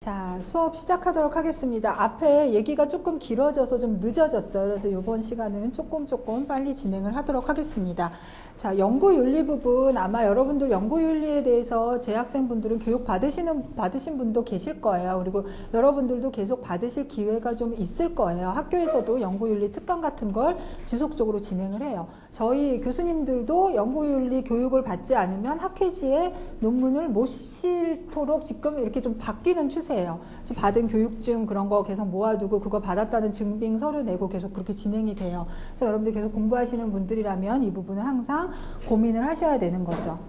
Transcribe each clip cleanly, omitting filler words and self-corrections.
자, 수업 시작하도록 하겠습니다. 앞에 얘기가 조금 길어져서 좀 늦어졌어요. 그래서 이번 시간은 조금 빨리 진행을 하도록 하겠습니다. 자, 연구윤리 부분, 아마 여러분들 연구윤리에 대해서 재학생분들은 교육 받으신 분도 계실 거예요. 그리고 여러분들도 계속 받으실 기회가 좀 있을 거예요. 학교에서도 연구윤리 특강 같은 걸 지속적으로 진행을 해요. 저희 교수님들도 연구윤리 교육을 받지 않으면 학회지에 논문을 못 실도록 지금 이렇게 좀 바뀌는 추세예요. 그래서 받은 교육증 그런 거 계속 모아두고 그거 받았다는 증빙 서류 내고 계속 그렇게 진행이 돼요. 그래서 여러분들 계속 공부하시는 분들이라면 이 부분을 항상 고민을 하셔야 되는 거죠.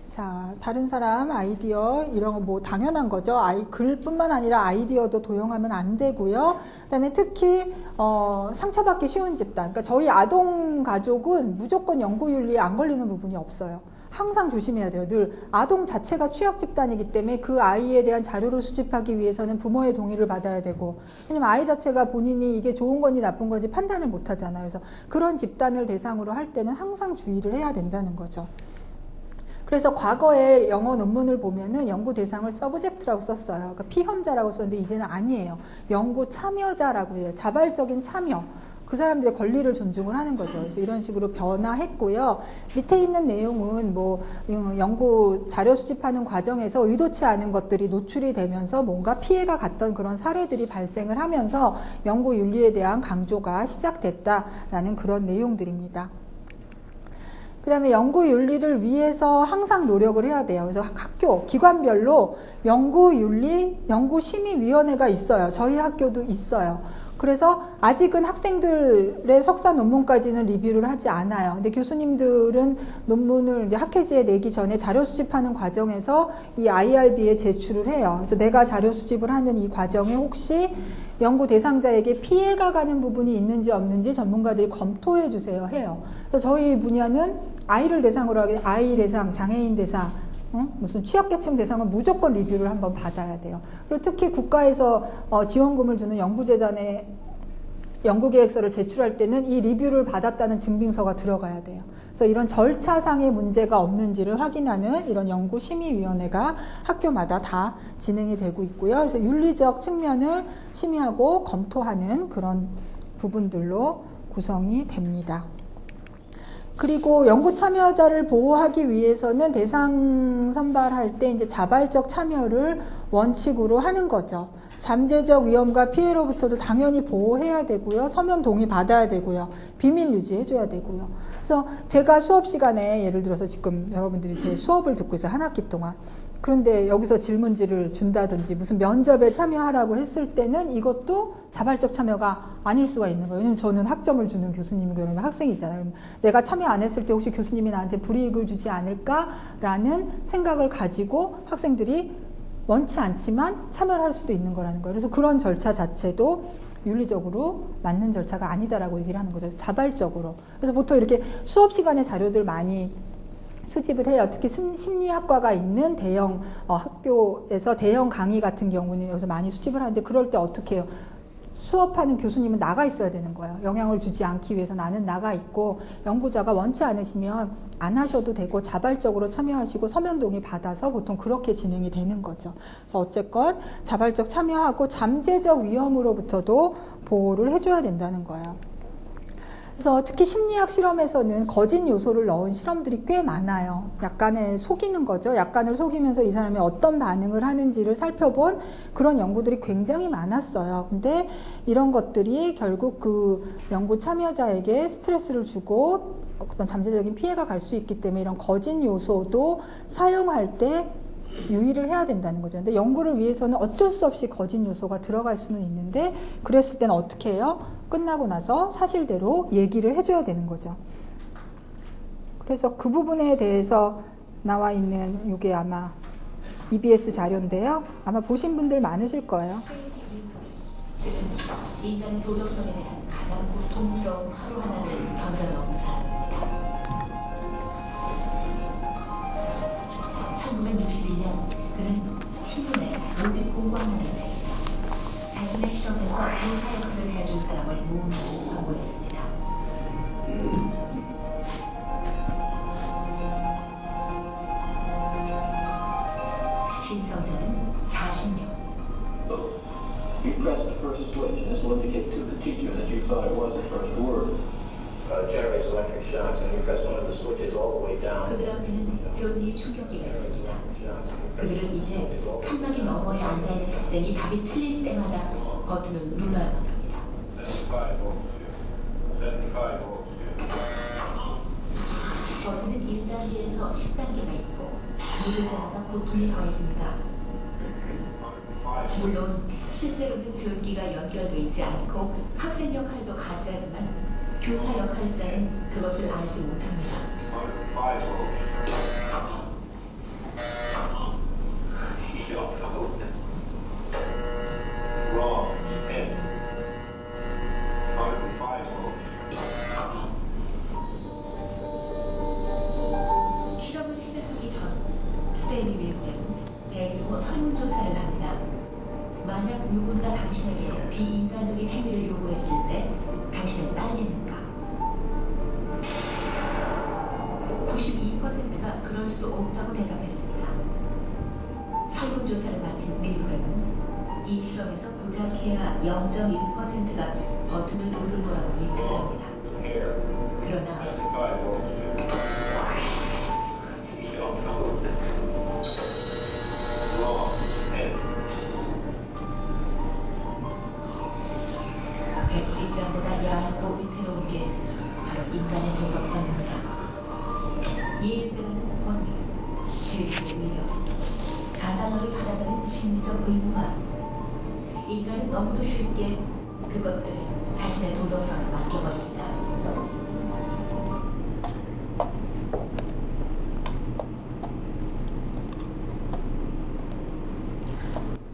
자, 다른 사람 아이디어 이런 거 뭐 당연한 거죠. 글뿐만 아니라 아이디어도 도용하면 안 되고요. 그다음에 특히 상처받기 쉬운 집단. 그러니까 저희 아동 가족은 무조건 연구윤리에 안 걸리는 부분이 없어요. 항상 조심해야 돼요. 늘 아동 자체가 취약 집단이기 때문에 그 아이에 대한 자료를 수집하기 위해서는 부모의 동의를 받아야 되고, 왜냐면 아이 자체가 본인이 이게 좋은 건지 나쁜 건지 판단을 못 하잖아요. 그래서 그런 집단을 대상으로 할 때는 항상 주의를 해야 된다는 거죠. 그래서 과거에 영어 논문을 보면은 연구 대상을 서브젝트라고 썼어요. 그러니까 피험자라고 썼는데 이제는 아니에요. 연구 참여자라고 해요. 자발적인 참여. 그 사람들의 권리를 존중을 하는 거죠. 그래서 이런 식으로 변화했고요. 밑에 있는 내용은 뭐 연구 자료 수집하는 과정에서 의도치 않은 것들이 노출이 되면서 뭔가 피해가 갔던 그런 사례들이 발생을 하면서 연구 윤리에 대한 강조가 시작됐다라는 그런 내용들입니다. 그 다음에 연구윤리를 위해서 항상 노력을 해야 돼요. 그래서 학교, 기관별로 연구윤리, 연구심의위원회가 있어요. 저희 학교도 있어요. 그래서 아직은 학생들의 석사 논문까지는 리뷰를 하지 않아요. 근데 교수님들은 논문을 이제 학회지에 내기 전에 자료 수집하는 과정에서 이 IRB에 제출을 해요. 그래서 내가 자료 수집을 하는 이 과정에 혹시 연구 대상자에게 피해가 가는 부분이 있는지 없는지 전문가들이 검토해 주세요 해요. 그래서 저희 분야는 아이를 대상으로 하게 아이 대상, 장애인 대상, 무슨 취약계층 대상은 무조건 리뷰를 한번 받아야 돼요. 그리고 특히 국가에서 지원금을 주는 연구재단에 연구계획서를 제출할 때는 이 리뷰를 받았다는 증빙서가 들어가야 돼요. 그래서 이런 절차상의 문제가 없는지를 확인하는 이런 연구심의위원회가 학교마다 다 진행이 되고 있고요. 그래서 윤리적 측면을 심의하고 검토하는 그런 부분들로 구성이 됩니다. 그리고 연구 참여자를 보호하기 위해서는 대상 선발할 때 이제 자발적 참여를 원칙으로 하는 거죠. 잠재적 위험과 피해로부터도 당연히 보호해야 되고요. 서면 동의 받아야 되고요. 비밀 유지해줘야 되고요. 그래서 제가 수업 시간에 예를 들어서 지금 여러분들이 제 수업을 듣고 있어요. 한 학기 동안. 그런데 여기서 질문지를 준다든지 무슨 면접에 참여하라고 했을 때는 이것도 자발적 참여가 아닐 수가 있는 거예요. 왜냐면 저는 학점을 주는 교수님이고 그러면 학생이잖아요. 그럼 내가 참여 안 했을 때 혹시 교수님이 나한테 불이익을 주지 않을까라는 생각을 가지고 학생들이 원치 않지만 참여를 할 수도 있는 거라는 거예요. 그래서 그런 절차 자체도 윤리적으로 맞는 절차가 아니다라고 얘기를 하는 거죠. 자발적으로. 그래서 보통 이렇게 수업 시간에 자료들 많이 수집을 해요. 특히 심리학과가 있는 대형 학교에서 대형 강의 같은 경우는 여기서 많이 수집을 하는데 그럴 때 어떻게 해요? 수업하는 교수님은 나가 있어야 되는 거예요. 영향을 주지 않기 위해서 나는 나가 있고 연구자가 원치 않으시면 안 하셔도 되고 자발적으로 참여하시고 서면 동의 받아서 보통 그렇게 진행이 되는 거죠. 그래서 어쨌건 자발적 참여하고 잠재적 위험으로부터도 보호를 해줘야 된다는 거예요. 그래서 특히 심리학 실험에서는 거짓 요소를 넣은 실험들이 꽤 많아요. 약간의 속이는 거죠. 약간을 속이면서 이 사람이 어떤 반응을 하는지를 살펴본 그런 연구들이 굉장히 많았어요. 근데 이런 것들이 결국 그 연구 참여자에게 스트레스를 주고 어떤 잠재적인 피해가 갈 수 있기 때문에 이런 거짓 요소도 사용할 때 유의를 해야 된다는 거죠. 근데 연구를 위해서는 어쩔 수 없이 거짓 요소가 들어갈 수는 있는데 그랬을 때는 어떻게 해요? 끝나고 나서 사실대로 얘기를 해줘야 되는 거죠. 그래서 그 부분에 대해서 나와 있는 이게 아마 EBS 자료인데요. 아마 보신 분들 많으실 거예요. 인간의 도덕성에 대한 가장 고통스러운 화두 하나를 던져놓은 사람입니다. 1961년 그는 신문에 모집 공고문을 내 자신의 실험에서 교사 역할을 해줄 사람을 모으라고 광고했습니다. 신청자는 40명. You press the first switch and this will indicate to the teacher that you thought it was the first word. Generates electric shocks and you press one of the switches all the way down. 그들 앞에는 전기 충격기가 있습니다. 그들은 이제 칸막이 너머에 앉아있는 학생이 답이 틀릴 때마다 버튼을 눌러야만 합니다. 버튼은 1단계에서 10단계가 있고 누를 때마다 고통이 더해집니다. 물론 실제로는 전기가 연결돼 있지 않고 학생 역할도 가짜지만 교사 역할자는 그것을 알지 못합니다. 실험을 시작하기 전 스테이니 밀그램은 대규모 설문조사를 합니다. 만약 누군가 당신에게 비인간적인 행위를 요구했을 때 당신은 따르겠는가? 92%가 그럴 수 없다고 대답했습니다. 설문조사를 마친 밀그램은 이 실험에서 고작해야 0.1%가 버튼을 누른 거라고 예측을 합니다. 그러나 백지장보다 얇고 위태로운 게 바로 인간의 도덕성입니다. 이에 따르는 권위, 제도의 위력, 사단어를 받아들이는 심리적 의무화. 인간은 너무도 쉽게 그것들을 자신의 도덕성을 맡겨버립니다.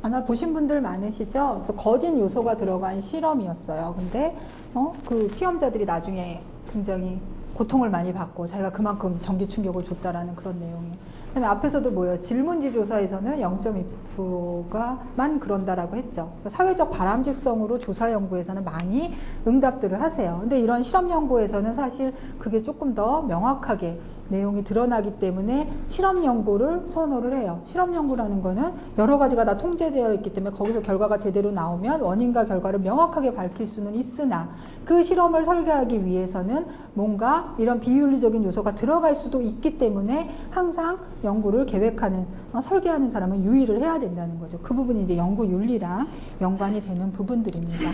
아마 보신 분들 많으시죠? 그래서 거짓 요소가 들어간 실험이었어요. 근데 그 피험자들이 나중에 굉장히 고통을 많이 받고 자기가 그만큼 전기 충격을 줬다라는 그런 내용이. 그다음에 앞에서도 뭐예요? 질문지 조사에서는 0.2%가만 그런다라고 했죠. 그러니까 사회적 바람직성으로 조사 연구에서는 많이 응답들을 하세요. 근데 이런 실험 연구에서는 사실 그게 조금 더 명확하게 내용이 드러나기 때문에 실험 연구를 선호를 해요. 실험 연구라는 거는 여러 가지가 다 통제되어 있기 때문에 거기서 결과가 제대로 나오면 원인과 결과를 명확하게 밝힐 수는 있으나 그 실험을 설계하기 위해서는 뭔가 이런 비윤리적인 요소가 들어갈 수도 있기 때문에 항상 연구를 계획하는, 설계하는 사람은 유의를 해야 된다는 거죠. 그 부분이 이제 연구 윤리랑 연관이 되는 부분들입니다.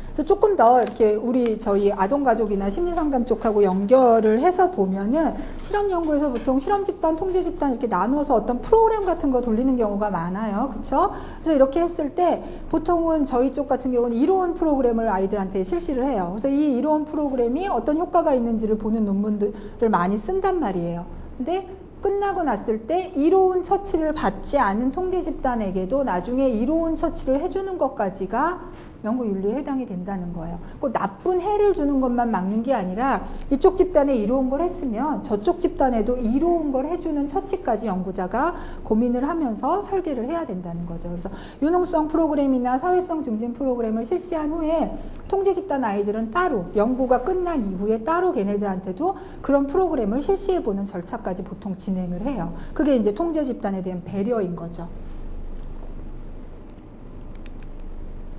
그래서 조금 더 이렇게 저희 아동가족이나 심리상담 쪽하고 연결을 해서 보면은 실험 연구에서 보통 실험 집단, 통제 집단 이렇게 나눠서 어떤 프로그램 같은 거 돌리는 경우가 많아요. 그쵸? 그래서 이렇게 했을 때 보통은 저희 쪽 같은 경우는 이로운 프로그램을 아이들한테 실시를 해요. 그래서 이 이로운 프로그램이 어떤 효과가 있는지를 보는 논문들을 많이 쓴단 말이에요. 근데 끝나고 났을 때 이로운 처치를 받지 않은 통제 집단에게도 나중에 이로운 처치를 해주는 것까지가 연구 윤리에 해당이 된다는 거예요. 꼭 나쁜 해를 주는 것만 막는 게 아니라 이쪽 집단에 이로운 걸 했으면 저쪽 집단에도 이로운 걸 해주는 처치까지 연구자가 고민을 하면서 설계를 해야 된다는 거죠. 그래서 유능성 프로그램이나 사회성 증진 프로그램을 실시한 후에 통제 집단 아이들은 따로 연구가 끝난 이후에 따로 걔네들한테도 그런 프로그램을 실시해보는 절차까지 보통 진행을 해요. 그게 이제 통제 집단에 대한 배려인 거죠.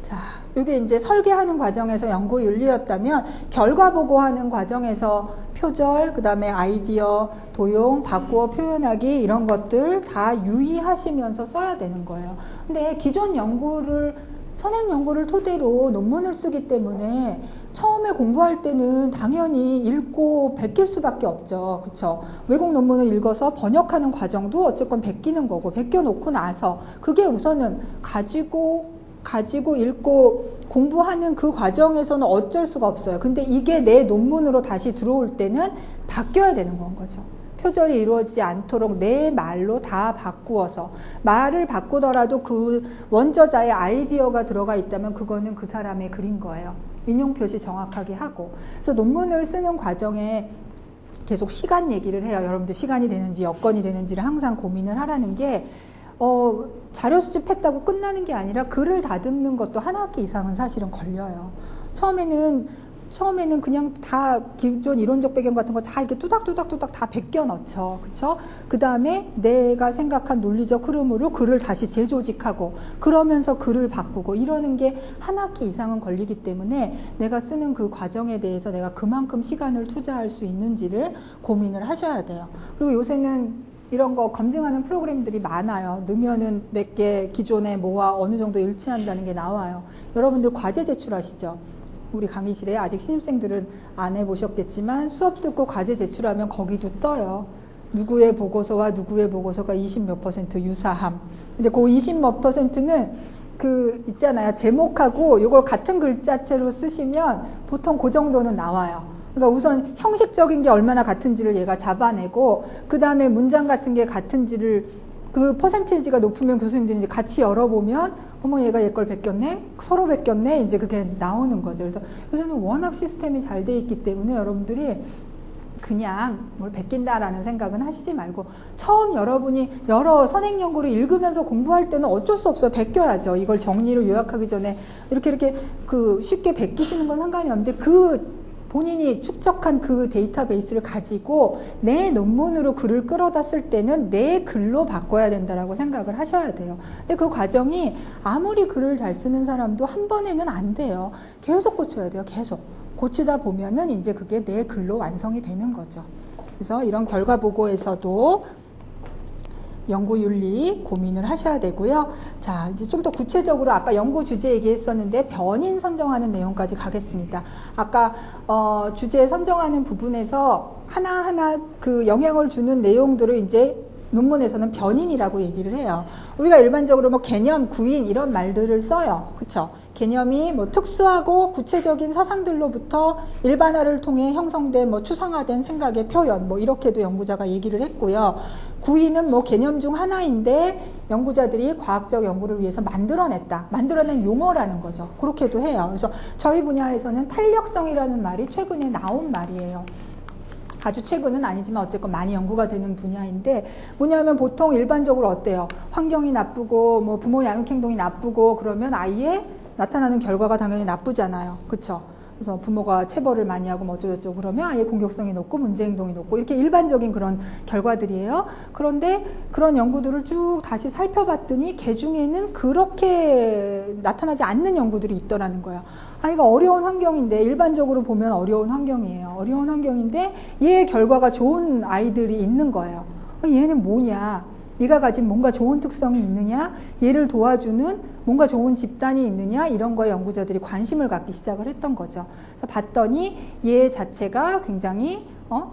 자, 이게 이제 설계하는 과정에서 연구 윤리였다면 결과 보고하는 과정에서 표절, 그 다음에 아이디어, 도용, 바꾸어 표현하기 이런 것들 다 유의하시면서 써야 되는 거예요. 근데 기존 연구를 선행 연구를 토대로 논문을 쓰기 때문에 처음에 공부할 때는 당연히 읽고 베낄 수밖에 없죠. 그쵸? 외국 논문을 읽어서 번역하는 과정도 어쨌건 베끼는 거고, 베껴 놓고 나서 그게 우선은 가지고 읽고 공부하는 그 과정에서는 어쩔 수가 없어요. 근데 이게 내 논문으로 다시 들어올 때는 바뀌어야 되는 건 거죠. 표절이 이루어지지 않도록 내 말로 다 바꾸어서, 말을 바꾸더라도 그 원저자의 아이디어가 들어가 있다면 그거는 그 사람의 글인 거예요. 인용 표시 정확하게 하고. 그래서 논문을 쓰는 과정에 계속 시간 얘기를 해요. 여러분들 시간이 되는지 여건이 되는지를 항상 고민을 하라는 게, 자료 수집했다고 끝나는 게 아니라 글을 다듬는 것도 한 학기 이상은 사실은 걸려요. 처음에는 처음에는 그냥 다 기존 이론적 배경 같은 거 다 이렇게 뚜닥뚜닥뚜닥 다 베껴 넣죠. 그쵸? 그 다음에 내가 생각한 논리적 흐름으로 글을 다시 재조직하고 그러면서 글을 바꾸고 이러는 게 한 학기 이상은 걸리기 때문에 내가 쓰는 그 과정에 대해서 내가 그만큼 시간을 투자할 수 있는지를 고민을 하셔야 돼요. 그리고 요새는 이런 거 검증하는 프로그램들이 많아요. 넣으면은 내게 기존의 뭐와 어느 정도 일치한다는 게 나와요. 여러분들 과제 제출하시죠? 우리 강의실에 아직 신입생들은 안 해보셨겠지만 수업 듣고 과제 제출하면 거기도 떠요. 누구의 보고서와 누구의 보고서가 20몇 % 유사함. 근데 그 20 몇 %는 그 있잖아요. 제목하고 이걸 같은 글자체로 쓰시면 보통 그 정도는 나와요. 그러니까 우선 형식적인 게 얼마나 같은지를 얘가 잡아내고 그 다음에 문장 같은 게 같은지를 그 퍼센테이지가 높으면 교수님들이 이제 같이 열어보면 어머 얘가 얘 걸 베꼈네? 서로 베꼈네? 이제 그게 나오는 거죠. 그래서 요새는 워낙 시스템이 잘 돼 있기 때문에 여러분들이 그냥 뭘 베낀다라는 생각은 하시지 말고 처음 여러분이 여러 선행 연구를 읽으면서 공부할 때는 어쩔 수 없어요. 베껴야죠. 이걸 정리를 요약하기 전에 이렇게 그 쉽게 베끼시는 건 상관이 없는데 그 본인이 축적한 그 데이터베이스를 가지고 내 논문으로 글을 끌어다 쓸 때는 내 글로 바꿔야 된다라고 생각을 하셔야 돼요. 근데 그 과정이 아무리 글을 잘 쓰는 사람도 한 번에는 안 돼요. 계속 고쳐야 돼요. 계속. 고치다 보면은 이제 그게 내 글로 완성이 되는 거죠. 그래서 이런 결과 보고에서도 연구윤리 고민을 하셔야 되고요. 자, 이제 좀 더 구체적으로 아까 연구 주제 얘기했었는데 변인 선정하는 내용까지 가겠습니다. 아까 주제 선정하는 부분에서 하나하나 그 영향을 주는 내용들을 이제 논문에서는 변인이라고 얘기를 해요. 우리가 일반적으로 뭐 개념, 구인 이런 말들을 써요. 그쵸? 개념이 뭐 특수하고 구체적인 사상들로부터 일반화를 통해 형성된 뭐 추상화된 생각의 표현 뭐 이렇게도 연구자가 얘기를 했고요. 구인은 뭐 개념 중 하나인데 연구자들이 과학적 연구를 위해서 만들어낸 용어라는 거죠. 그렇게도 해요. 그래서 저희 분야에서는 탄력성이라는 말이 최근에 나온 말이에요. 아주 최근은 아니지만 어쨌건 많이 연구가 되는 분야인데 뭐냐면 보통 일반적으로 어때요? 환경이 나쁘고 뭐 부모 양육 행동이 나쁘고 그러면 아이의 나타나는 결과가 당연히 나쁘잖아요. 그쵸? 그래서 부모가 체벌을 많이 하고 뭐 어쩌고저쩌고 그러면 아이의 공격성이 높고 문제 행동이 높고 이렇게 일반적인 그런 결과들이에요. 그런데 그런 연구들을 쭉 다시 살펴봤더니 개 중에는 그렇게 나타나지 않는 연구들이 있더라는 거예요. 아이가 어려운 환경인데 일반적으로 보면 어려운 환경이에요. 어려운 환경인데 얘의 결과가 좋은 아이들이 있는 거예요. 얘는 뭐냐? 얘가 가진 뭔가 좋은 특성이 있느냐? 얘를 도와주는 뭔가 좋은 집단이 있느냐? 이런 거에 연구자들이 관심을 갖기 시작을 했던 거죠. 그래서 봤더니 얘 자체가 굉장히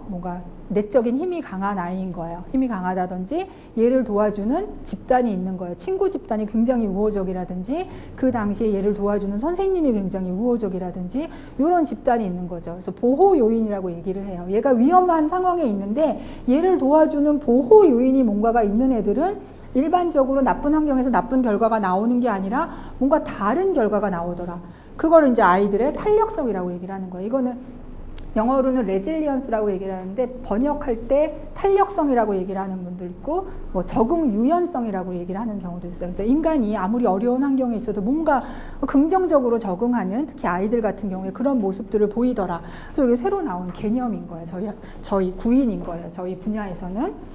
뭔가 내적인 힘이 강한 아이인 거예요. 힘이 강하다든지 얘를 도와주는 집단이 있는 거예요. 친구 집단이 굉장히 우호적이라든지 그 당시에 얘를 도와주는 선생님이 굉장히 우호적이라든지 이런 집단이 있는 거죠. 그래서 보호 요인이라고 얘기를 해요. 얘가 위험한 상황에 있는데 얘를 도와주는 보호 요인이 뭔가가 있는 애들은 일반적으로 나쁜 환경에서 나쁜 결과가 나오는 게 아니라 뭔가 다른 결과가 나오더라. 그거를 이제 아이들의 탄력성이라고 얘기를 하는 거예요. 이거는 영어로는 레질리언스라고 얘기를 하는데 번역할 때 탄력성이라고 얘기를 하는 분들 있고 뭐 적응 유연성이라고 얘기를 하는 경우도 있어요. 그래서 인간이 아무리 어려운 환경에 있어도 뭔가 긍정적으로 적응하는 특히 아이들 같은 경우에 그런 모습들을 보이더라. 그래서 이게 새로 나온 개념인 거예요. 저희 구인인 거예요. 저희 분야에서는.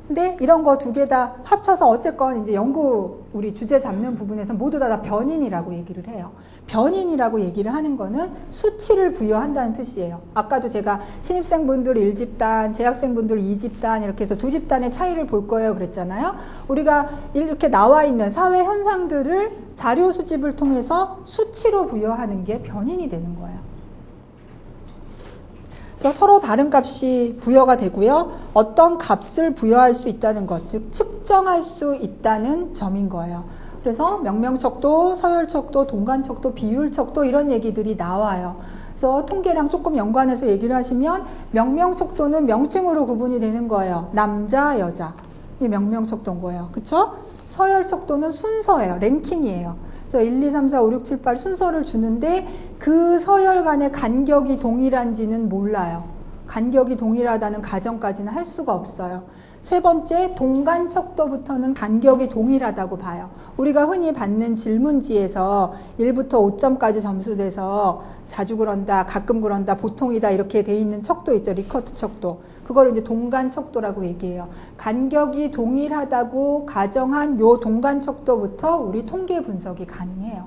근데 이런 거 두 개 다 합쳐서 어쨌건 이제 연구 우리 주제 잡는 부분에서 모두 다 변인이라고 얘기를 해요. 변인이라고 얘기를 하는 거는 수치를 부여한다는 뜻이에요. 아까도 제가 신입생분들 1집단, 재학생분들 2집단 이렇게 해서 두 집단의 차이를 볼 거예요 그랬잖아요. 우리가 이렇게 나와 있는 사회 현상들을 자료 수집을 통해서 수치로 부여하는 게 변인이 되는 거예요. 그래서 서로 다른 값이 부여가 되고요. 어떤 값을 부여할 수 있다는 것, 즉 측정할 수 있다는 점인 거예요. 그래서 명명척도, 서열척도, 동간척도, 비율척도 이런 얘기들이 나와요. 그래서 통계랑 조금 연관해서 얘기를 하시면 명명척도는 명칭으로 구분이 되는 거예요. 남자, 여자. 이게 명명척도인 거예요. 그쵸? 서열척도는 순서예요. 랭킹이에요. 그래서 1, 2, 3, 4, 5, 6, 7, 8 순서를 주는데 그 서열 간의 간격이 동일한지는 몰라요. 간격이 동일하다는 가정까지는 할 수가 없어요. 세 번째, 동간 척도부터는 간격이 동일하다고 봐요. 우리가 흔히 받는 질문지에서 1부터 5점까지 점수돼서 자주 그런다, 가끔 그런다, 보통이다 이렇게 돼 있는 척도 있죠. 리커트 척도. 그걸 이제 동간 척도라고 얘기해요. 간격이 동일하다고 가정한 요 동간 척도부터 우리 통계 분석이 가능해요.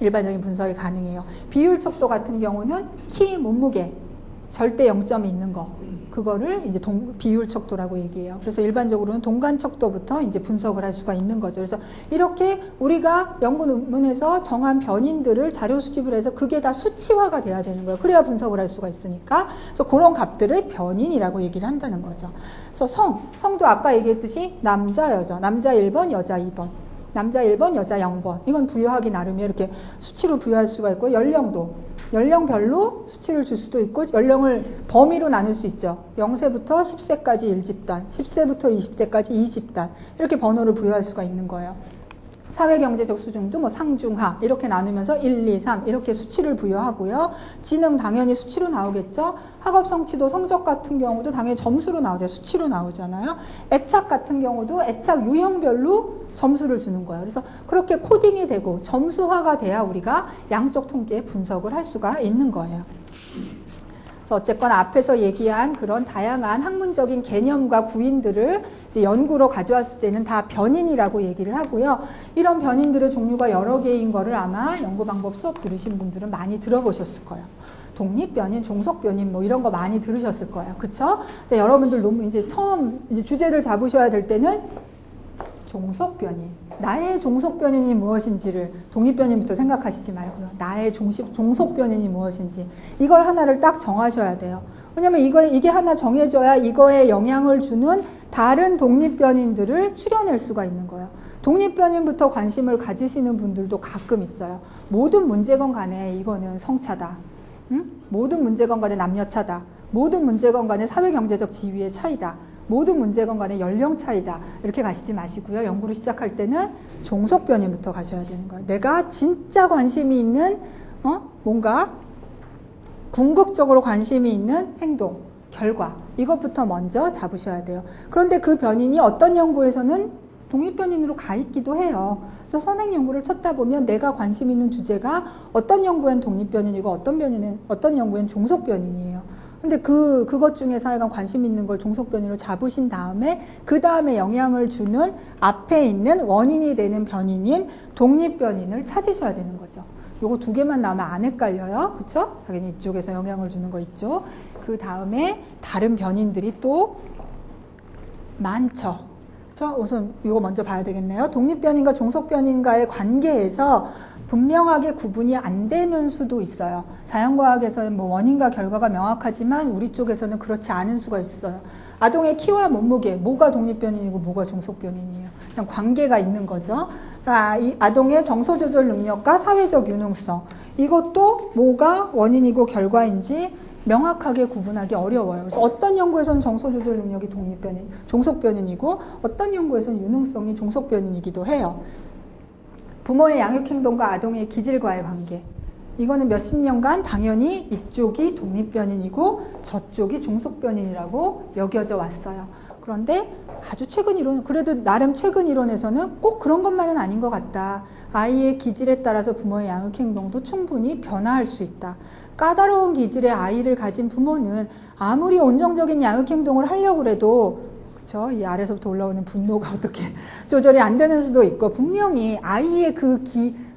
일반적인 분석이 가능해요. 비율 척도 같은 경우는 키, 몸무게, 절대 0점이 있는 거. 그거를 이제 비율 척도라고 얘기해요. 그래서 일반적으로는 동간 척도부터 이제 분석을 할 수가 있는 거죠. 그래서 이렇게 우리가 연구 논문에서 정한 변인들을 자료 수집을 해서 그게 다 수치화가 돼야 되는 거예요. 그래야 분석을 할 수가 있으니까. 그래서 그런 값들을 변인이라고 얘기를 한다는 거죠. 그래서 성도 아까 얘기했듯이 남자, 여자, 남자 1번, 여자 2번. 남자 1번, 여자 0번. 이건 부여하기 나름이에요. 이렇게 수치로 부여할 수가 있고, 연령도. 연령별로 수치를 줄 수도 있고 연령을 범위로 나눌 수 있죠. 0세부터 10세까지 1집단, 10세부터 20대까지 2집단 이렇게 번호를 부여할 수가 있는 거예요. 사회경제적 수준도 뭐 상중하 이렇게 나누면서 1, 2, 3 이렇게 수치를 부여하고요. 지능 당연히 수치로 나오겠죠. 학업 성취도 성적 같은 경우도 당연히 점수로 나오죠. 수치로 나오잖아요. 애착 같은 경우도 애착 유형별로 점수를 주는 거예요. 그래서 그렇게 코딩이 되고 점수화가 돼야 우리가 양적 통계의 분석을 할 수가 있는 거예요. 그래서 어쨌건 앞에서 얘기한 그런 다양한 학문적인 개념과 구인들을 이제 연구로 가져왔을 때는 다 변인이라고 얘기를 하고요. 이런 변인들의 종류가 여러 개인 거를 아마 연구 방법 수업 들으신 분들은 많이 들어보셨을 거예요. 독립변인, 종속변인 뭐 이런 거 많이 들으셨을 거예요. 그쵸? 근데 여러분들 너무 이제 처음 이제 주제를 잡으셔야 될 때는 종속변인. 나의 종속변인이 무엇인지를 독립변인부터 생각하시지 말고요. 나의 종속변인이 무엇인지 이걸 하나를 딱 정하셔야 돼요. 왜냐면 이게 하나 정해져야 이거에 영향을 주는 다른 독립변인들을 추려낼 수가 있는 거예요. 독립변인부터 관심을 가지시는 분들도 가끔 있어요. 모든 문제건 간에 이거는 성차다. 응? 모든 문제건 간에 남녀차다. 모든 문제건 간에 사회경제적 지위의 차이다. 모든 문제건 간에 연령 차이다. 이렇게 가시지 마시고요. 연구를 시작할 때는 종속변인부터 가셔야 되는 거예요. 내가 진짜 관심이 있는 뭔가 궁극적으로 관심이 있는 행동, 결과 이것부터 먼저 잡으셔야 돼요. 그런데 그 변인이 어떤 연구에서는 독립변인으로 가 있기도 해요. 그래서 선행 연구를 찾다 보면 내가 관심 있는 주제가 어떤 연구엔 독립변인이고 어떤 연구엔 종속변인이에요. 근데 그것 중에서 하여간 관심 있는 걸 종속변인으로 잡으신 다음에 그 다음에 영향을 주는 앞에 있는 원인이 되는 변인인 독립변인을 찾으셔야 되는 거죠. 요거 두 개만 나오면 안 헷갈려요. 그쵸? 당연히 이쪽에서 영향을 주는 거 있죠. 그 다음에 다른 변인들이 또 많죠. 그쵸? 우선 이거 먼저 봐야 되겠네요. 독립변인과 종속변인과의 관계에서 분명하게 구분이 안 되는 수도 있어요. 자연과학에서는 뭐 원인과 결과가 명확하지만 우리 쪽에서는 그렇지 않은 수가 있어요. 아동의 키와 몸무게, 뭐가 독립변인이고 뭐가 종속변인이에요. 그냥 관계가 있는 거죠. 그러니까 이 아동의 정서조절 능력과 사회적 유능성, 이것도 뭐가 원인이고 결과인지 명확하게 구분하기 어려워요. 그래서 어떤 연구에서는 정서조절 능력이 종속변인이고 어떤 연구에서는 유능성이 종속변인이기도 해요. 부모의 양육행동과 아동의 기질과의 관계. 이거는 몇십 년간 당연히 이쪽이 독립변인이고 저쪽이 종속변인이라고 여겨져 왔어요. 그런데 아주 최근 이론, 그래도 나름 최근 이론에서는 꼭 그런 것만은 아닌 것 같다. 아이의 기질에 따라서 부모의 양육행동도 충분히 변화할 수 있다. 까다로운 기질의 아이를 가진 부모는 아무리 온정적인 양육행동을 하려고 해도 이 아래서부터 올라오는 분노가 어떻게 조절이 안 되는 수도 있고 분명히 아이의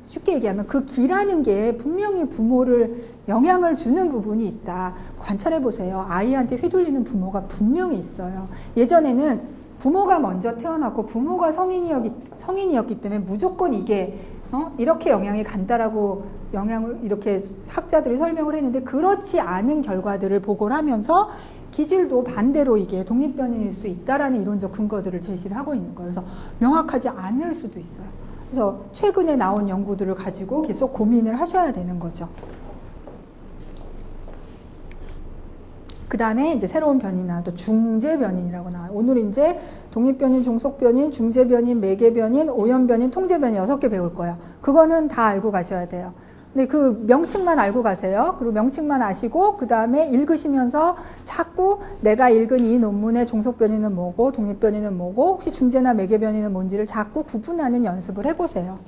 쉽게 얘기하면 그 기라는 게 분명히 부모를 영향을 주는 부분이 있다. 관찰해 보세요. 아이한테 휘둘리는 부모가 분명히 있어요. 예전에는 부모가 먼저 태어났고 부모가 성인이었기 때문에 무조건 이게 이렇게 영향이 간다라고 영향을 이렇게 학자들이 설명을 했는데 그렇지 않은 결과들을 보고를 하면서 기질도 반대로 이게 독립변인일 수 있다라는 이론적 근거들을 제시를 하고 있는 거예요. 그래서 명확하지 않을 수도 있어요. 그래서 최근에 나온 연구들을 가지고 계속 고민을 하셔야 되는 거죠. 그 다음에 이제 새로운 변이 나와도 중재변인이라고 나와요. 오늘 이제 독립변인, 종속변인, 중재변인, 매개변인, 오염변인, 통제변인 6개 배울 거예요. 그거는 다 알고 가셔야 돼요. 네, 그 명칭만 알고 가세요. 그리고 명칭만 아시고 그 다음에 읽으시면서 자꾸 내가 읽은 이 논문의 종속 변이는 뭐고 독립 변이는 뭐고 혹시 중재나 매개 변이는 뭔지를 자꾸 구분하는 연습을 해보세요.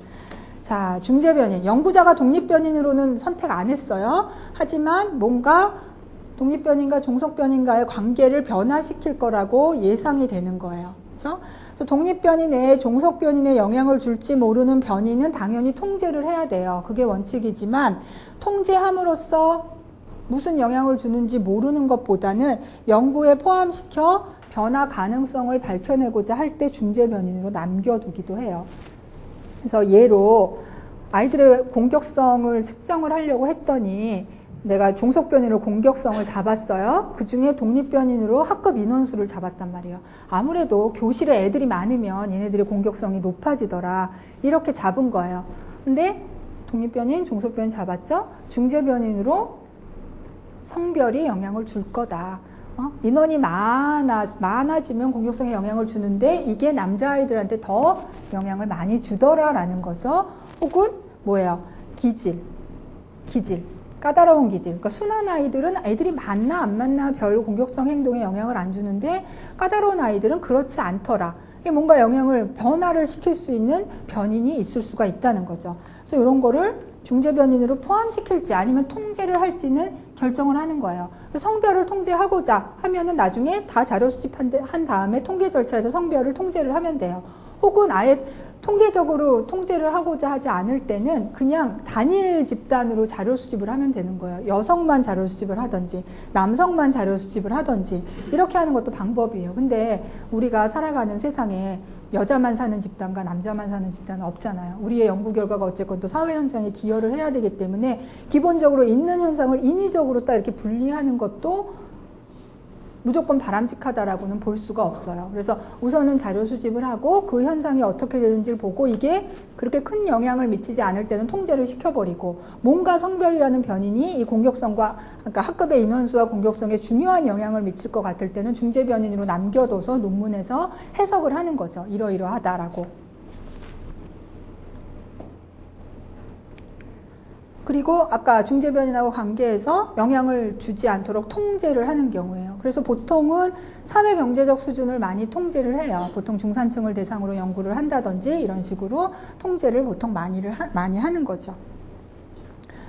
자, 중재 변이. 연구자가 독립 변인으로는 선택 안 했어요. 하지만 뭔가 독립 변인과 종속 변인과의 관계를 변화시킬 거라고 예상이 되는 거예요. 그렇죠? 그래서 독립 변인 외에 종속 변인에 영향을 줄지 모르는 변이는 당연히 통제를 해야 돼요. 그게 원칙이지만 통제함으로써 무슨 영향을 주는지 모르는 것보다는 연구에 포함시켜 변화 가능성을 밝혀내고자 할 때 중재 변인으로 남겨두기도 해요. 그래서 예로 아이들의 공격성을 측정을 하려고 했더니 내가 종속 변이로 공격성을 잡았어요. 그 중에 독립 변인으로 학급 인원수를 잡았단 말이에요. 아무래도 교실에 애들이 많으면 얘네들의 공격성이 높아지더라. 이렇게 잡은 거예요. 근데 독립 변인, 종속 변인 잡았죠? 중재 변인으로 성별이 영향을 줄 거다. 인원이 많아지면 공격성에 영향을 주는데 이게 남자아이들한테 더 영향을 많이 주더라라는 거죠. 혹은 뭐예요? 기질. 까다로운 기질. 그러니까 순한 아이들은 애들이 많나 안 많나 별 공격성 행동에 영향을 안 주는데 까다로운 아이들은 그렇지 않더라. 이게 뭔가 변화를 시킬 수 있는 변인이 있을 수가 있다는 거죠. 그래서 이런 거를 중재 변인으로 포함시킬지 아니면 통제를 할지는 결정을 하는 거예요. 성별을 통제하고자 하면은 나중에 다 자료 수집한 다음에 통계 절차에서 성별을 통제를 하면 돼요. 혹은 아예 통계적으로 통제를 하고자 하지 않을 때는 그냥 단일 집단으로 자료 수집을 하면 되는 거예요. 여성만 자료 수집을 하든지 남성만 자료 수집을 하든지 이렇게 하는 것도 방법이에요. 근데 우리가 살아가는 세상에 여자만 사는 집단과 남자만 사는 집단은 없잖아요. 우리의 연구 결과가 어쨌건 또 사회 현상에 기여를 해야 되기 때문에 기본적으로 있는 현상을 인위적으로 딱 이렇게 분리하는 것도 무조건 바람직하다라고는 볼 수가 없어요. 그래서 우선은 자료 수집을 하고 그 현상이 어떻게 되는지를 보고 이게 그렇게 큰 영향을 미치지 않을 때는 통제를 시켜버리고 뭔가 성별이라는 변인이 이 공격성과 그러니까 학급의 인원수와 공격성에 중요한 영향을 미칠 것 같을 때는 중재 변인으로 남겨둬서 논문에서 해석을 하는 거죠. 이러이러하다라고. 그리고 아까 중재 변인하고 관계해서 영향을 주지 않도록 통제를 하는 경우예요. 그래서 보통은 사회 경제적 수준을 많이 통제를 해요. 보통 중산층을 대상으로 연구를 한다든지 이런 식으로 통제를 보통 많이 하는 거죠.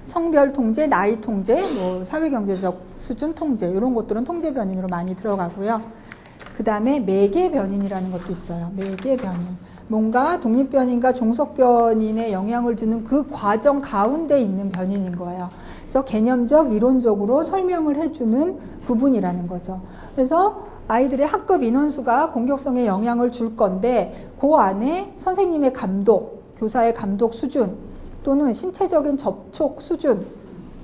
성별 통제, 나이 통제, 뭐 사회 경제적 수준 통제 이런 것들은 통제 변인으로 많이 들어가고요. 그 다음에 매개 변인이라는 것도 있어요. 매개 변인. 뭔가 독립 변인과 종속 변인에 영향을 주는 그 과정 가운데 있는 변인인 거예요. 그래서 개념적, 이론적으로 설명을 해주는 부분이라는 거죠. 그래서 아이들의 학급 인원수가 공격성에 영향을 줄 건데 그 안에 선생님의 감독, 교사의 감독 수준 또는 신체적인 접촉 수준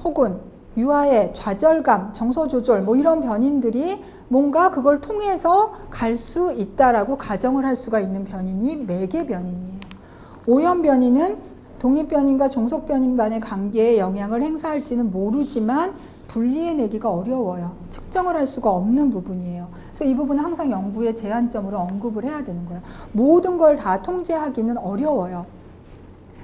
혹은 유아의 좌절감, 정서 조절 뭐 이런 변인들이 뭔가 그걸 통해서 갈 수 있다라고 가정을 할 수가 있는 변인이 매개 변인이에요. 오염 변인은 독립 변인과 종속 변인 간의 관계에 영향을 행사할지는 모르지만 분리해내기가 어려워요. 측정을 할 수가 없는 부분이에요. 그래서 이 부분은 항상 연구의 제한점으로 언급을 해야 되는 거예요. 모든 걸 다 통제하기는 어려워요.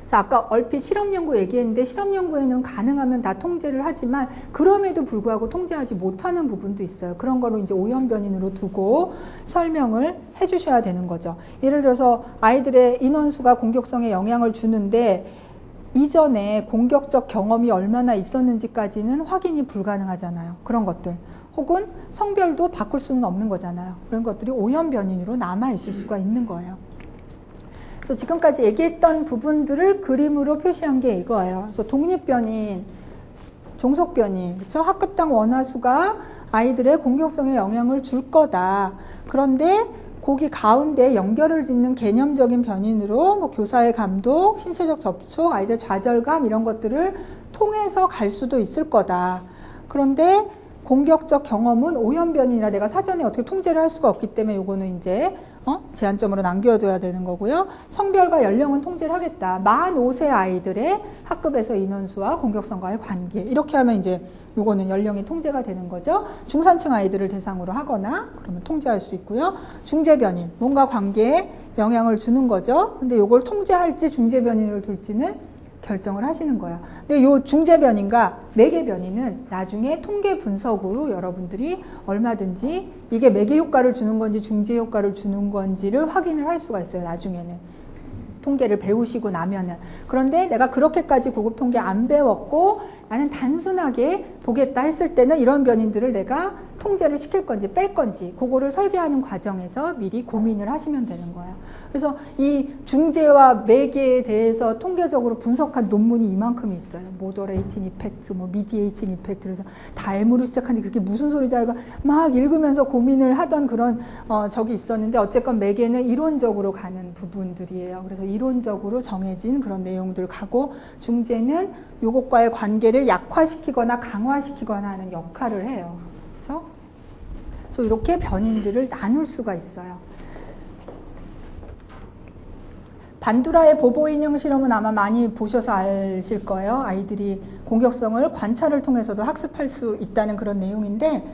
그래서 아까 얼핏 실험 연구 얘기했는데 실험 연구에는 가능하면 다 통제를 하지만 그럼에도 불구하고 통제하지 못하는 부분도 있어요. 그런 거로 이제 오염 변인으로 두고 설명을 해 주셔야 되는 거죠. 예를 들어서 아이들의 인원수가 공격성에 영향을 주는데 이전에 공격적 경험이 얼마나 있었는지까지는 확인이 불가능하잖아요. 그런 것들. 혹은 성별도 바꿀 수는 없는 거잖아요. 그런 것들이 오염 변인으로 남아 있을 수가 있는 거예요. 그래서 지금까지 얘기했던 부분들을 그림으로 표시한 게 이거예요. 그래서 독립 변인, 종속 변인, 그렇죠? 학급당 원화수가 아이들의 공격성에 영향을 줄 거다. 그런데 거기 가운데 연결을 짓는 개념적인 변인으로 뭐 교사의 감독, 신체적 접촉, 아이들 좌절감 이런 것들을 통해서 갈 수도 있을 거다. 그런데 공격적 경험은 오염 변인이라 내가 사전에 어떻게 통제를 할 수가 없기 때문에 요거는 이제 제한점으로 남겨둬야 되는 거고요. 성별과 연령은 통제를 하겠다. 만 5세 아이들의 학급에서 인원수와 공격성과의 관계. 이렇게 하면 이제 요거는 연령이 통제가 되는 거죠. 중산층 아이들을 대상으로 하거나 그러면 통제할 수 있고요. 중재 변인. 뭔가 관계에 영향을 주는 거죠. 근데 요걸 통제할지 중재 변인을 둘지는 결정을 하시는 거예요. 근데 요 중재 변이인가 매개 변이는 나중에 통계 분석으로 여러분들이 얼마든지 이게 매개 효과를 주는 건지 중재 효과를 주는 건지를 확인을 할 수가 있어요. 나중에는. 통계를 배우시고 나면은. 그런데 내가 그렇게까지 고급 통계 안 배웠고 나는 단순하게 보겠다 했을 때는 이런 변인들을 내가 통제를 시킬 건지 뺄 건지 그거를 설계하는 과정에서 미리 고민을 하시면 되는 거예요. 그래서 이 중재와 매개에 대해서 통계적으로 분석한 논문이 이만큼 있어요. 모더레이팅 이펙트, 뭐 미디에이팅 이펙트. 그래서 다 M으로 시작하는데 그게 무슨 소리지? 이거 막 읽으면서 고민을 하던 그런 적이 있었는데 어쨌건 매개는 이론적으로 가는 부분들이에요. 그래서 이론적으로 정해진 그런 내용들 가고 중재는 요것과의 관계를 약화시키거나 강화시키거나 하는 역할을 해요. 그래서 이렇게 변인들을 나눌 수가 있어요. 반두라의 보보 인형 실험은 아마 많이 보셔서 아실 거예요. 아이들이 공격성을 관찰을 통해서도 학습할 수 있다는 그런 내용인데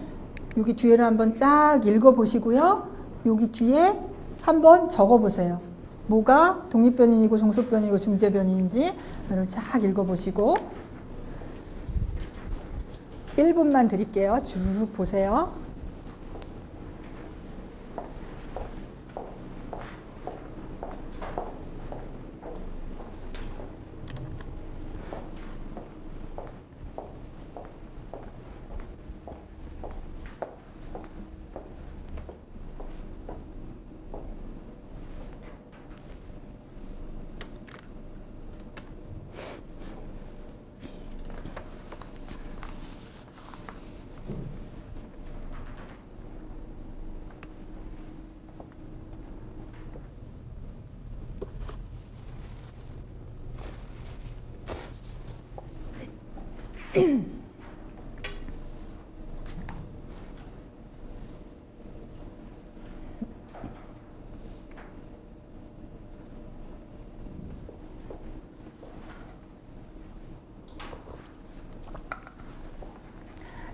여기 뒤에를 한번 쫙 읽어보시고요. 여기 뒤에 한번 적어보세요. 뭐가 독립변인이고 종속변인이고 중재변인인지 이걸 쫙 읽어보시고 1분만 드릴게요. 쭉 보세요.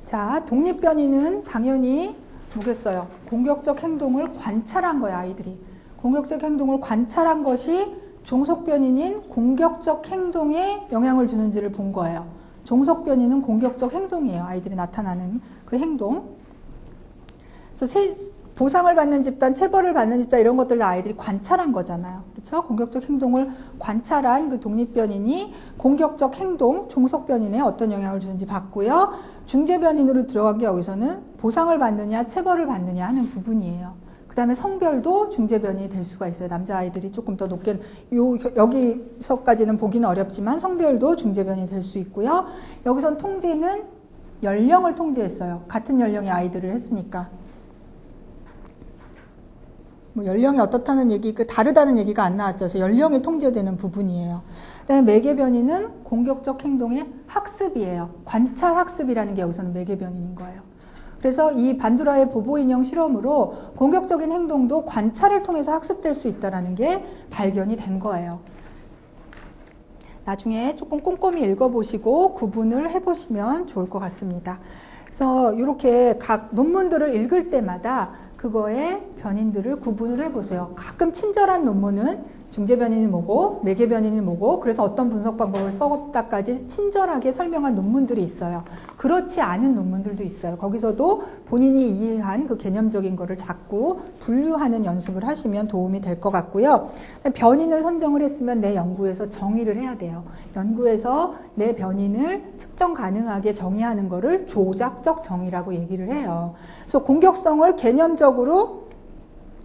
자, 독립변이는 당연히 뭐겠어요? 공격적 행동을 관찰한 거예요, 아이들이. 공격적 행동을 관찰한 것이 종속변이인 공격적 행동에 영향을 주는지를 본 거예요. 종속변이는 공격적 행동이에요. 아이들이 나타나는 그 행동. 그래서 보상을 받는 집단, 체벌을 받는 집단 이런 것들을 아이들이 관찰한 거잖아요. 그렇죠? 공격적 행동을 관찰한 그 독립변인이 공격적 행동, 종속변인에 어떤 영향을 주는지 봤고요. 중재변인으로 들어간 게 여기서는 보상을 받느냐, 체벌을 받느냐 하는 부분이에요. 그 다음에 성별도 중재변인이 될 수가 있어요. 남자아이들이 조금 더 높게, 여기서까지는 보기는 어렵지만 성별도 중재변인이 될 수 있고요. 여기선 통제는 연령을 통제했어요. 같은 연령의 아이들을 했으니까. 뭐 연령이 어떻다는 얘기, 다르다는 얘기가 안 나왔죠. 그래서 연령이 통제되는 부분이에요. 그다음에 매개변이는 공격적 행동의 학습이에요. 관찰 학습이라는 게 여기서는 매개변인인 거예요. 그래서 이 반두라의 보보 인형 실험으로 공격적인 행동도 관찰을 통해서 학습될 수 있다는 게 발견이 된 거예요. 나중에 조금 꼼꼼히 읽어보시고 구분을 해보시면 좋을 것 같습니다. 그래서 이렇게 각 논문들을 읽을 때마다 그거의 변인들을 구분을 해보세요. 가끔 친절한 논문은 중재변인이 뭐고 매개변인이 뭐고 그래서 어떤 분석 방법을 썼다까지 친절하게 설명한 논문들이 있어요. 그렇지 않은 논문들도 있어요. 거기서도 본인이 이해한 그 개념적인 거를 자꾸 분류하는 연습을 하시면 도움이 될 것 같고요. 변인을 선정을 했으면 내 연구에서 정의를 해야 돼요. 연구에서 내 변인을 측정 가능하게 정의하는 거를 조작적 정의라고 얘기를 해요. 그래서 공격성을 개념적으로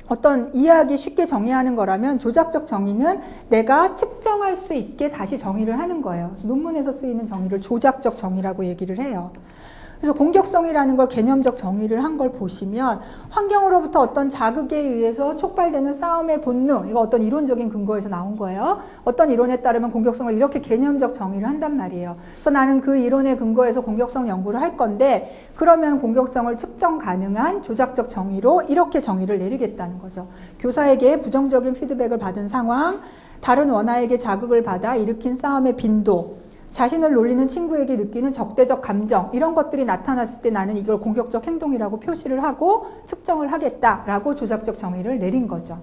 어떤 이해하기 쉽게 정의하는 거라면 조작적 정의는 내가 측정할 수 있게 다시 정의를 하는 거예요. 그래서 논문에서 쓰이는 정의를 조작적 정의라고 얘기를 해요. 그래서 공격성이라는 걸 개념적 정의를 한 걸 보시면 환경으로부터 어떤 자극에 의해서 촉발되는 싸움의 본능, 이거 어떤 이론적인 근거에서 나온 거예요. 어떤 이론에 따르면 공격성을 이렇게 개념적 정의를 한단 말이에요. 그래서 나는 그 이론의 근거에서 공격성 연구를 할 건데 그러면 공격성을 측정 가능한 조작적 정의로 이렇게 정의를 내리겠다는 거죠. 교사에게 부정적인 피드백을 받은 상황, 다른 원아에게 자극을 받아 일으킨 싸움의 빈도, 자신을 놀리는 친구에게 느끼는 적대적 감정 이런 것들이 나타났을 때 나는 이걸 공격적 행동이라고 표시를 하고 측정을 하겠다라고 조작적 정의를 내린 거죠.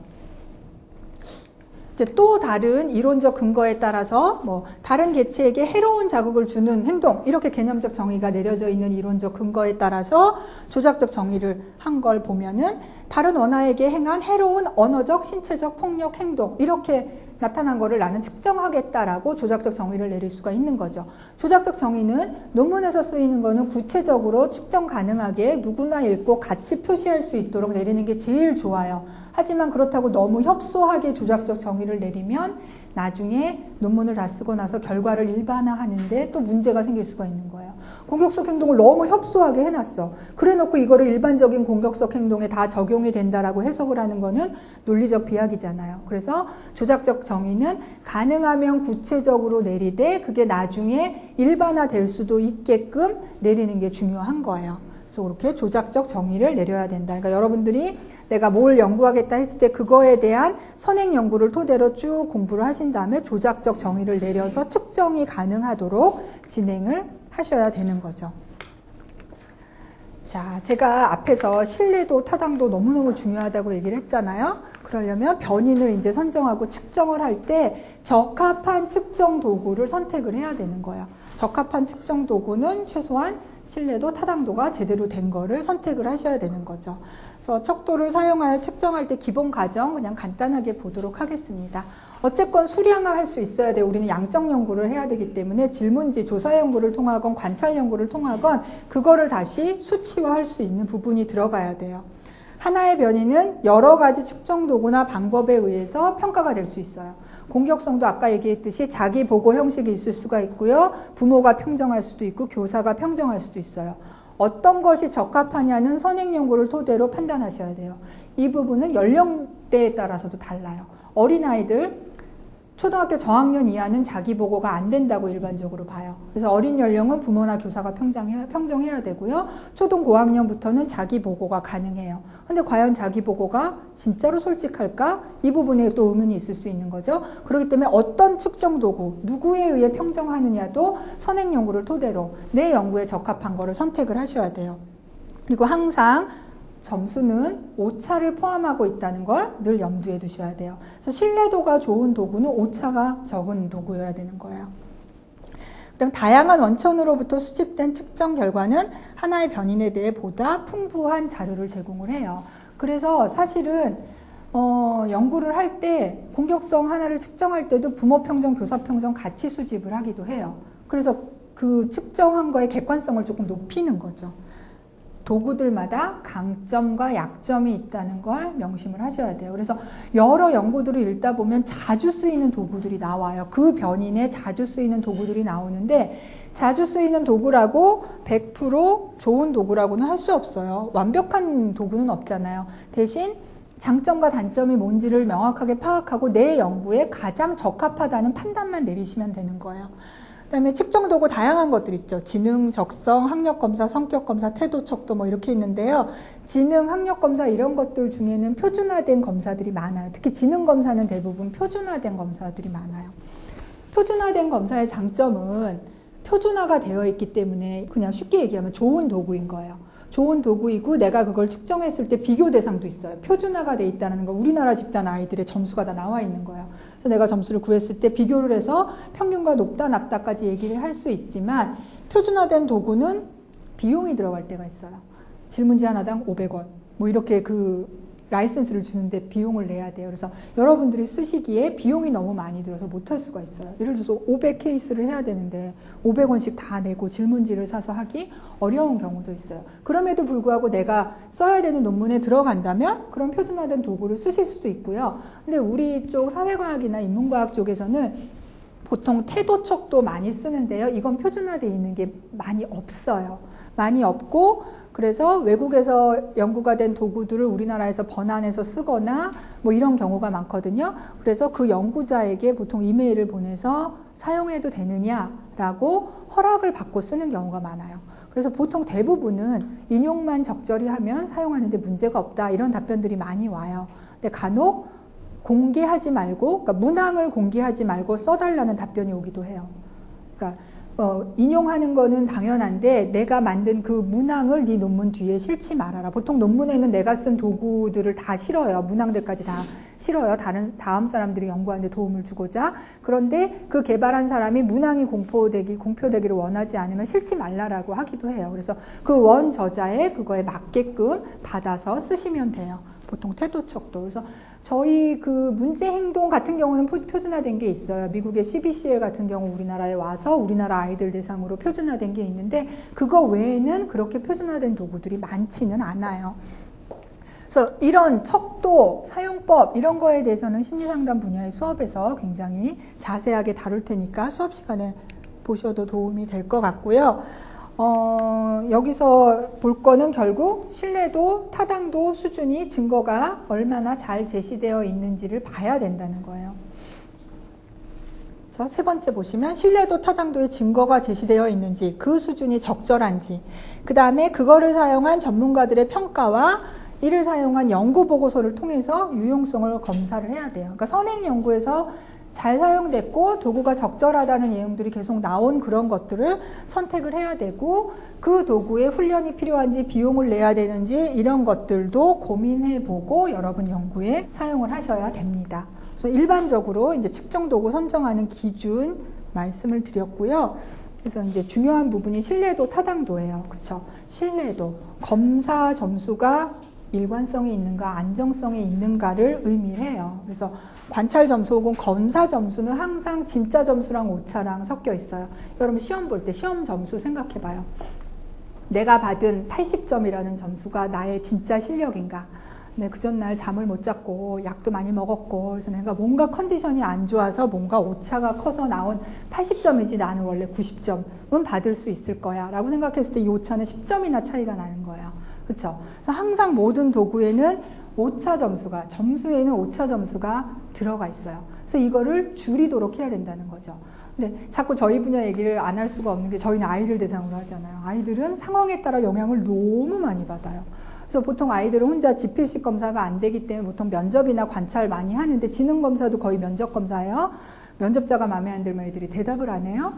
이제 또 다른 이론적 근거에 따라서 뭐 다른 개체에게 해로운 자극을 주는 행동, 이렇게 개념적 정의가 내려져 있는 이론적 근거에 따라서 조작적 정의를 한 걸 보면은 다른 원아에게 행한 해로운 언어적, 신체적 폭력 행동, 이렇게 나타난 거를 나는 측정하겠다라고 조작적 정의를 내릴 수가 있는 거죠. 조작적 정의는 논문에서 쓰이는 거는 구체적으로 측정 가능하게 누구나 읽고 같이 표시할 수 있도록 내리는 게 제일 좋아요. 하지만 그렇다고 너무 협소하게 조작적 정의를 내리면 나중에 논문을 다 쓰고 나서 결과를 일반화하는데 또 문제가 생길 수가 있는 거예요. 공격성 행동을 너무 협소하게 해놨어. 그래놓고 이거를 일반적인 공격성 행동에 다 적용이 된다라고 해석을 하는 거는 논리적 비약이잖아요. 그래서 조작적 정의는 가능하면 구체적으로 내리되 그게 나중에 일반화될 수도 있게끔 내리는 게 중요한 거예요. 그래서 그렇게 조작적 정의를 내려야 된다. 그러니까 여러분들이 내가 뭘 연구하겠다 했을 때 그거에 대한 선행 연구를 토대로 쭉 공부를 하신 다음에 조작적 정의를 내려서 측정이 가능하도록 진행을 하셔야 되는 거죠. 자, 제가 앞에서 신뢰도, 타당도 너무너무 중요하다고 얘기를 했잖아요. 그러려면 변인을 이제 선정하고 측정을 할 때 적합한 측정 도구를 선택을 해야 되는 거예요. 적합한 측정 도구는 최소한 신뢰도, 타당도가 제대로 된 거를 선택을 하셔야 되는 거죠. 그래서 척도를 사용하여 측정할 때 기본 과정 그냥 간단하게 보도록 하겠습니다. 어쨌건 수량화할 수 있어야 돼요. 우리는 양적 연구를 해야 되기 때문에 질문지, 조사 연구를 통하건 관찰 연구를 통하건 그거를 다시 수치화할 수 있는 부분이 들어가야 돼요. 하나의 변이는 여러 가지 측정 도구나 방법에 의해서 평가가 될 수 있어요. 공격성도 아까 얘기했듯이 자기 보고 형식이 있을 수가 있고요. 부모가 평정할 수도 있고 교사가 평정할 수도 있어요. 어떤 것이 적합하냐는 선행 연구를 토대로 판단하셔야 돼요. 이 부분은 연령대에 따라서도 달라요. 어린아이들, 초등학교 저학년 이하는 자기 보고가 안 된다고 일반적으로 봐요. 그래서 어린 연령은 부모나 교사가 평정해야 되고요. 초등 고학년부터는 자기 보고가 가능해요. 근데 과연 자기 보고가 진짜로 솔직할까? 이 부분에 또 의문이 있을 수 있는 거죠. 그렇기 때문에 어떤 측정 도구, 누구에 의해 평정하느냐도 선행 연구를 토대로 내 연구에 적합한 거를 선택을 하셔야 돼요. 그리고 항상 점수는 오차를 포함하고 있다는 걸 늘 염두에 두셔야 돼요. 그래서 신뢰도가 좋은 도구는 오차가 적은 도구여야 되는 거예요. 그럼 다양한 원천으로부터 수집된 측정 결과는 하나의 변인에 대해 보다 풍부한 자료를 제공을 해요. 그래서 사실은 연구를 할 때 공격성 하나를 측정할 때도 부모 평정, 교사 평정 같이 수집을 하기도 해요. 그래서 그 측정한 거의 객관성을 조금 높이는 거죠. 도구들마다 강점과 약점이 있다는 걸 명심을 하셔야 돼요. 그래서 여러 연구들을 읽다 보면 자주 쓰이는 도구들이 나와요. 그 변인에 자주 쓰이는 도구들이 나오는데 자주 쓰이는 도구라고 100% 좋은 도구라고는 할 수 없어요. 완벽한 도구는 없잖아요. 대신 장점과 단점이 뭔지를 명확하게 파악하고 내 연구에 가장 적합하다는 판단만 내리시면 되는 거예요. 그 다음에 측정 도구 다양한 것들 있죠. 지능, 적성, 학력검사, 성격검사, 태도척도 뭐 이렇게 있는데요. 지능, 학력검사 이런 것들 중에는 표준화된 검사들이 많아요. 특히 지능검사는 대부분 표준화된 검사들이 많아요. 표준화된 검사의 장점은 표준화가 되어 있기 때문에 그냥 쉽게 얘기하면 좋은 도구인 거예요. 좋은 도구이고 내가 그걸 측정했을 때 비교 대상도 있어요. 표준화가 돼 있다는 거, 우리나라 집단 아이들의 점수가 다 나와 있는 거예요. 그래서 내가 점수를 구했을 때 비교를 해서 평균과 높다 낮다까지 얘기를 할 수 있지만 표준화된 도구는 비용이 들어갈 때가 있어요. 질문지 하나당 500원 뭐 이렇게 그 라이센스를 주는데 비용을 내야 돼요. 그래서 여러분들이 쓰시기에 비용이 너무 많이 들어서 못할 수가 있어요. 예를 들어서 500 케이스를 해야 되는데 500원씩 다 내고 질문지를 사서 하기 어려운 경우도 있어요. 그럼에도 불구하고 내가 써야 되는 논문에 들어간다면 그런 표준화된 도구를 쓰실 수도 있고요. 근데 우리 쪽 사회과학이나 인문과학 쪽에서는 보통 태도척도 많이 쓰는데요. 이건 표준화되어 있는 게 많이 없어요. 많이 없고 그래서 외국에서 연구가 된 도구들을 우리나라에서 번안해서 쓰거나 뭐 이런 경우가 많거든요. 그래서 그 연구자에게 보통 이메일을 보내서 사용해도 되느냐라고 허락을 받고 쓰는 경우가 많아요. 그래서 보통 대부분은 인용만 적절히 하면 사용하는데 문제가 없다 이런 답변들이 많이 와요. 근데 간혹 공개하지 말고, 그러니까 문항을 공개하지 말고 써달라는 답변이 오기도 해요. 그러니까 인용하는 거는 당연한데 내가 만든 그 문항을 네 논문 뒤에 실지 말아라. 보통 논문에는 내가 쓴 도구들을 다 실어요. 문항들까지 다 싫어요. 다음 사람들이 연구하는 데 도움을 주고자. 그런데 그 개발한 사람이 문항이 공표되기를 원하지 않으면 싫지 말라라고 하기도 해요. 그래서 그 원 저자의 그거에 맞게끔 받아서 쓰시면 돼요. 보통 태도척도. 그래서 저희 그 문제 행동 같은 경우는 표준화된 게 있어요. 미국의 CBCL 같은 경우 우리나라에 와서 우리나라 아이들 대상으로 표준화된 게 있는데 그거 외에는 그렇게 표준화된 도구들이 많지는 않아요. 그래서 이런 척도, 사용법 이런 거에 대해서는 심리상담 분야의 수업에서 굉장히 자세하게 다룰 테니까 수업 시간에 보셔도 도움이 될 것 같고요. 여기서 볼 거는 결국 신뢰도, 타당도 수준이 증거가 얼마나 잘 제시되어 있는지를 봐야 된다는 거예요. 자, 세 번째 보시면 신뢰도, 타당도의 증거가 제시되어 있는지, 그 수준이 적절한지, 그 다음에 그거를 사용한 전문가들의 평가와 이를 사용한 연구 보고서를 통해서 유용성을 검사를 해야 돼요. 그러니까 선행 연구에서 잘 사용됐고 도구가 적절하다는 내용들이 계속 나온 그런 것들을 선택을 해야 되고 그 도구에 훈련이 필요한지 비용을 내야 되는지 이런 것들도 고민해보고 여러분 연구에 사용을 하셔야 됩니다. 그래서 일반적으로 이제 측정 도구 선정하는 기준 말씀을 드렸고요. 그래서 이제 중요한 부분이 신뢰도, 타당도예요. 그렇죠? 신뢰도, 검사 점수가 일관성이 있는가, 안정성이 있는가를 의미해요. 그래서 관찰 점수 혹은 검사 점수는 항상 진짜 점수랑 오차랑 섞여 있어요. 여러분 시험 볼 때 시험 점수 생각해 봐요. 내가 받은 80점이라는 점수가 나의 진짜 실력인가? 그 전날 잠을 못 잤고 약도 많이 먹었고 그래서 내가 뭔가 컨디션이 안 좋아서 뭔가 오차가 커서 나온 80점이지 나는 원래 90점은 받을 수 있을 거야 라고 생각했을 때 이 오차는 10점이나 차이가 나는 거예요. 그렇죠? 그래서 항상 모든 도구에는 오차 점수가, 점수에는 오차 점수가 들어가 있어요. 그래서 이거를 줄이도록 해야 된다는 거죠. 근데 자꾸 저희 분야 얘기를 안 할 수가 없는 게 저희는 아이들 대상으로 하잖아요. 아이들은 상황에 따라 영향을 너무 많이 받아요. 그래서 보통 아이들은 혼자 지필식 검사가 안 되기 때문에 보통 면접이나 관찰 많이 하는데 지능검사도 거의 면접 검사예요. 면접자가 마음에 안 들면 애들이 대답을 안 해요.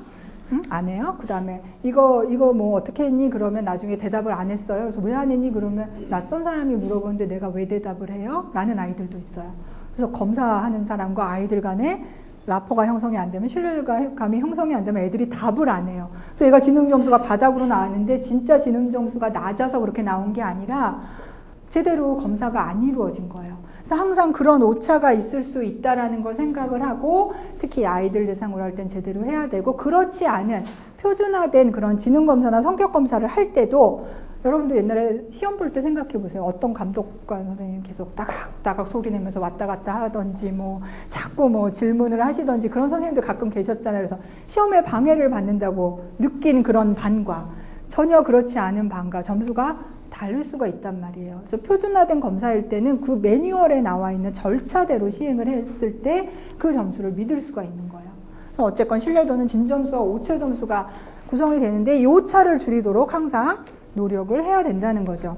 응? 안 해요? 그 다음에 이거 뭐 어떻게 했니? 그러면 나중에 대답을 안 했어요. 그래서 왜 안 했니? 그러면 낯선 사람이 물어보는데 내가 왜 대답을 해요? 라는 아이들도 있어요. 그래서 검사하는 사람과 아이들 간에 라포가 형성이 안 되면 신뢰감이 형성이 안 되면 애들이 답을 안 해요. 그래서 얘가 지능 점수가 바닥으로 나왔는데 진짜 지능 점수가 낮아서 그렇게 나온 게 아니라 제대로 검사가 안 이루어진 거예요. 그래서 항상 그런 오차가 있을 수 있다라는 걸 생각을 하고 특히 아이들 대상으로 할 땐 제대로 해야 되고 그렇지 않은 표준화된 그런 지능검사나 성격검사를 할 때도 여러분도 옛날에 시험 볼 때 생각해 보세요. 어떤 감독관 선생님 계속 따각따각 소리 내면서 왔다 갔다 하던지 뭐 자꾸 뭐 질문을 하시던지 그런 선생님들 가끔 계셨잖아요. 그래서 시험에 방해를 받는다고 느낀 그런 반과 전혀 그렇지 않은 반과 점수가 다를 수가 있단 말이에요. 그래서 표준화된 검사일 때는 그 매뉴얼에 나와 있는 절차대로 시행을 했을 때 그 점수를 믿을 수가 있는 거예요. 그래서 어쨌건 신뢰도는 진점수와 오차 점수가 구성이 되는데 이 오차를 줄이도록 항상 노력을 해야 된다는 거죠.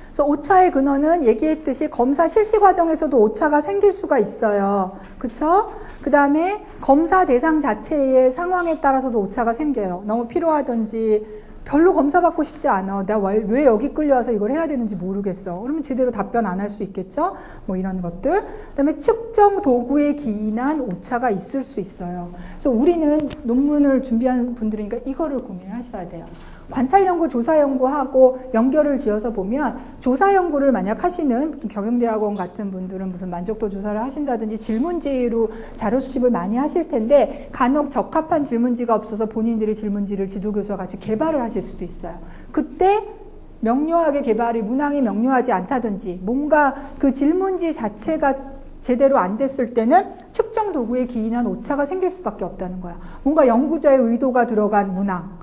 그래서 오차의 근원은 얘기했듯이 검사 실시 과정에서도 오차가 생길 수가 있어요. 그쵸? 그 다음에 검사 대상 자체의 상황에 따라서도 오차가 생겨요. 너무 필요하든지 별로 검사받고 싶지 않아. 내가 왜 여기 끌려와서 이걸 해야 되는지 모르겠어. 그러면 제대로 답변 안 할 수 있겠죠? 뭐 이런 것들. 그 다음에 측정 도구에 기인한 오차가 있을 수 있어요. 그래서 우리는 논문을 준비하는 분들이니까 이거를 고민하셔야 돼요. 관찰 연구, 조사 연구하고 연결을 지어서 보면 조사 연구를 만약 하시는 경영대학원 같은 분들은 무슨 만족도 조사를 하신다든지 질문지로 자료 수집을 많이 하실 텐데 간혹 적합한 질문지가 없어서 본인들이 질문지를 지도교수와 같이 개발을 하실 수도 있어요. 그때 명료하게 개발이 문항이 명료하지 않다든지 뭔가 그 질문지 자체가 제대로 안 됐을 때는 측정 도구에 기인한 오차가 생길 수밖에 없다는 거야. 뭔가 연구자의 의도가 들어간 문항,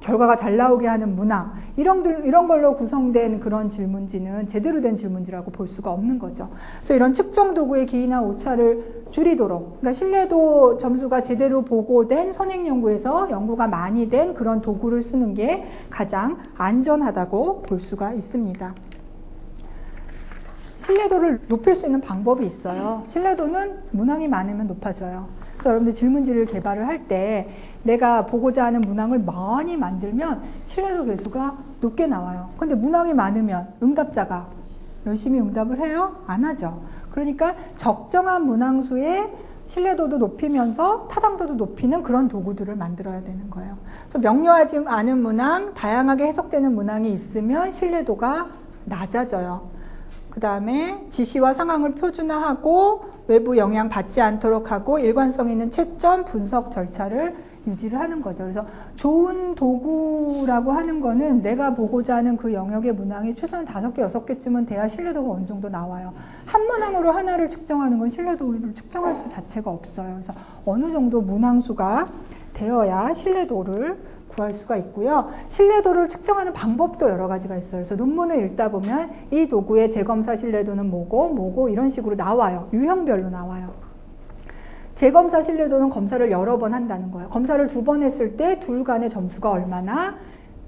결과가 잘 나오게 하는 문항 이런 걸로 구성된 그런 질문지는 제대로 된 질문지라고 볼 수가 없는 거죠. 그래서 이런 측정 도구에 기인한 오차를 줄이도록 그러니까 신뢰도 점수가 제대로 보고된 선행 연구에서 연구가 많이 된 그런 도구를 쓰는 게 가장 안전하다고 볼 수가 있습니다. 신뢰도를 높일 수 있는 방법이 있어요. 신뢰도는 문항이 많으면 높아져요. 그래서 여러분들 질문지를 개발을 할 때 내가 보고자 하는 문항을 많이 만들면 신뢰도 계수가 높게 나와요. 근데 문항이 많으면 응답자가 열심히 응답을 해요? 안 하죠. 그러니까 적정한 문항수의 신뢰도도 높이면서 타당도도 높이는 그런 도구들을 만들어야 되는 거예요. 그래서 명료하지 않은 문항, 다양하게 해석되는 문항이 있으면 신뢰도가 낮아져요. 그 다음에 지시와 상황을 표준화하고 외부 영향 받지 않도록 하고 일관성 있는 채점, 분석 절차를 유지를 하는 거죠. 그래서 좋은 도구라고 하는 거는 내가 보고자 하는 그 영역의 문항이 최소한 5개, 6개쯤은 돼야 신뢰도가 어느 정도 나와요. 한 문항으로 하나를 측정하는 건 신뢰도를 측정할 수 자체가 없어요. 그래서 어느 정도 문항수가 되어야 신뢰도를 구할 수가 있고요. 신뢰도를 측정하는 방법도 여러 가지가 있어요. 그래서 논문을 읽다 보면 이 도구의 재검사 신뢰도는 뭐고 이런 식으로 나와요. 유형별로 나와요. 재검사 신뢰도는 검사를 여러 번 한다는 거예요. 검사를 2번 했을 때 둘 간의 점수가 얼마나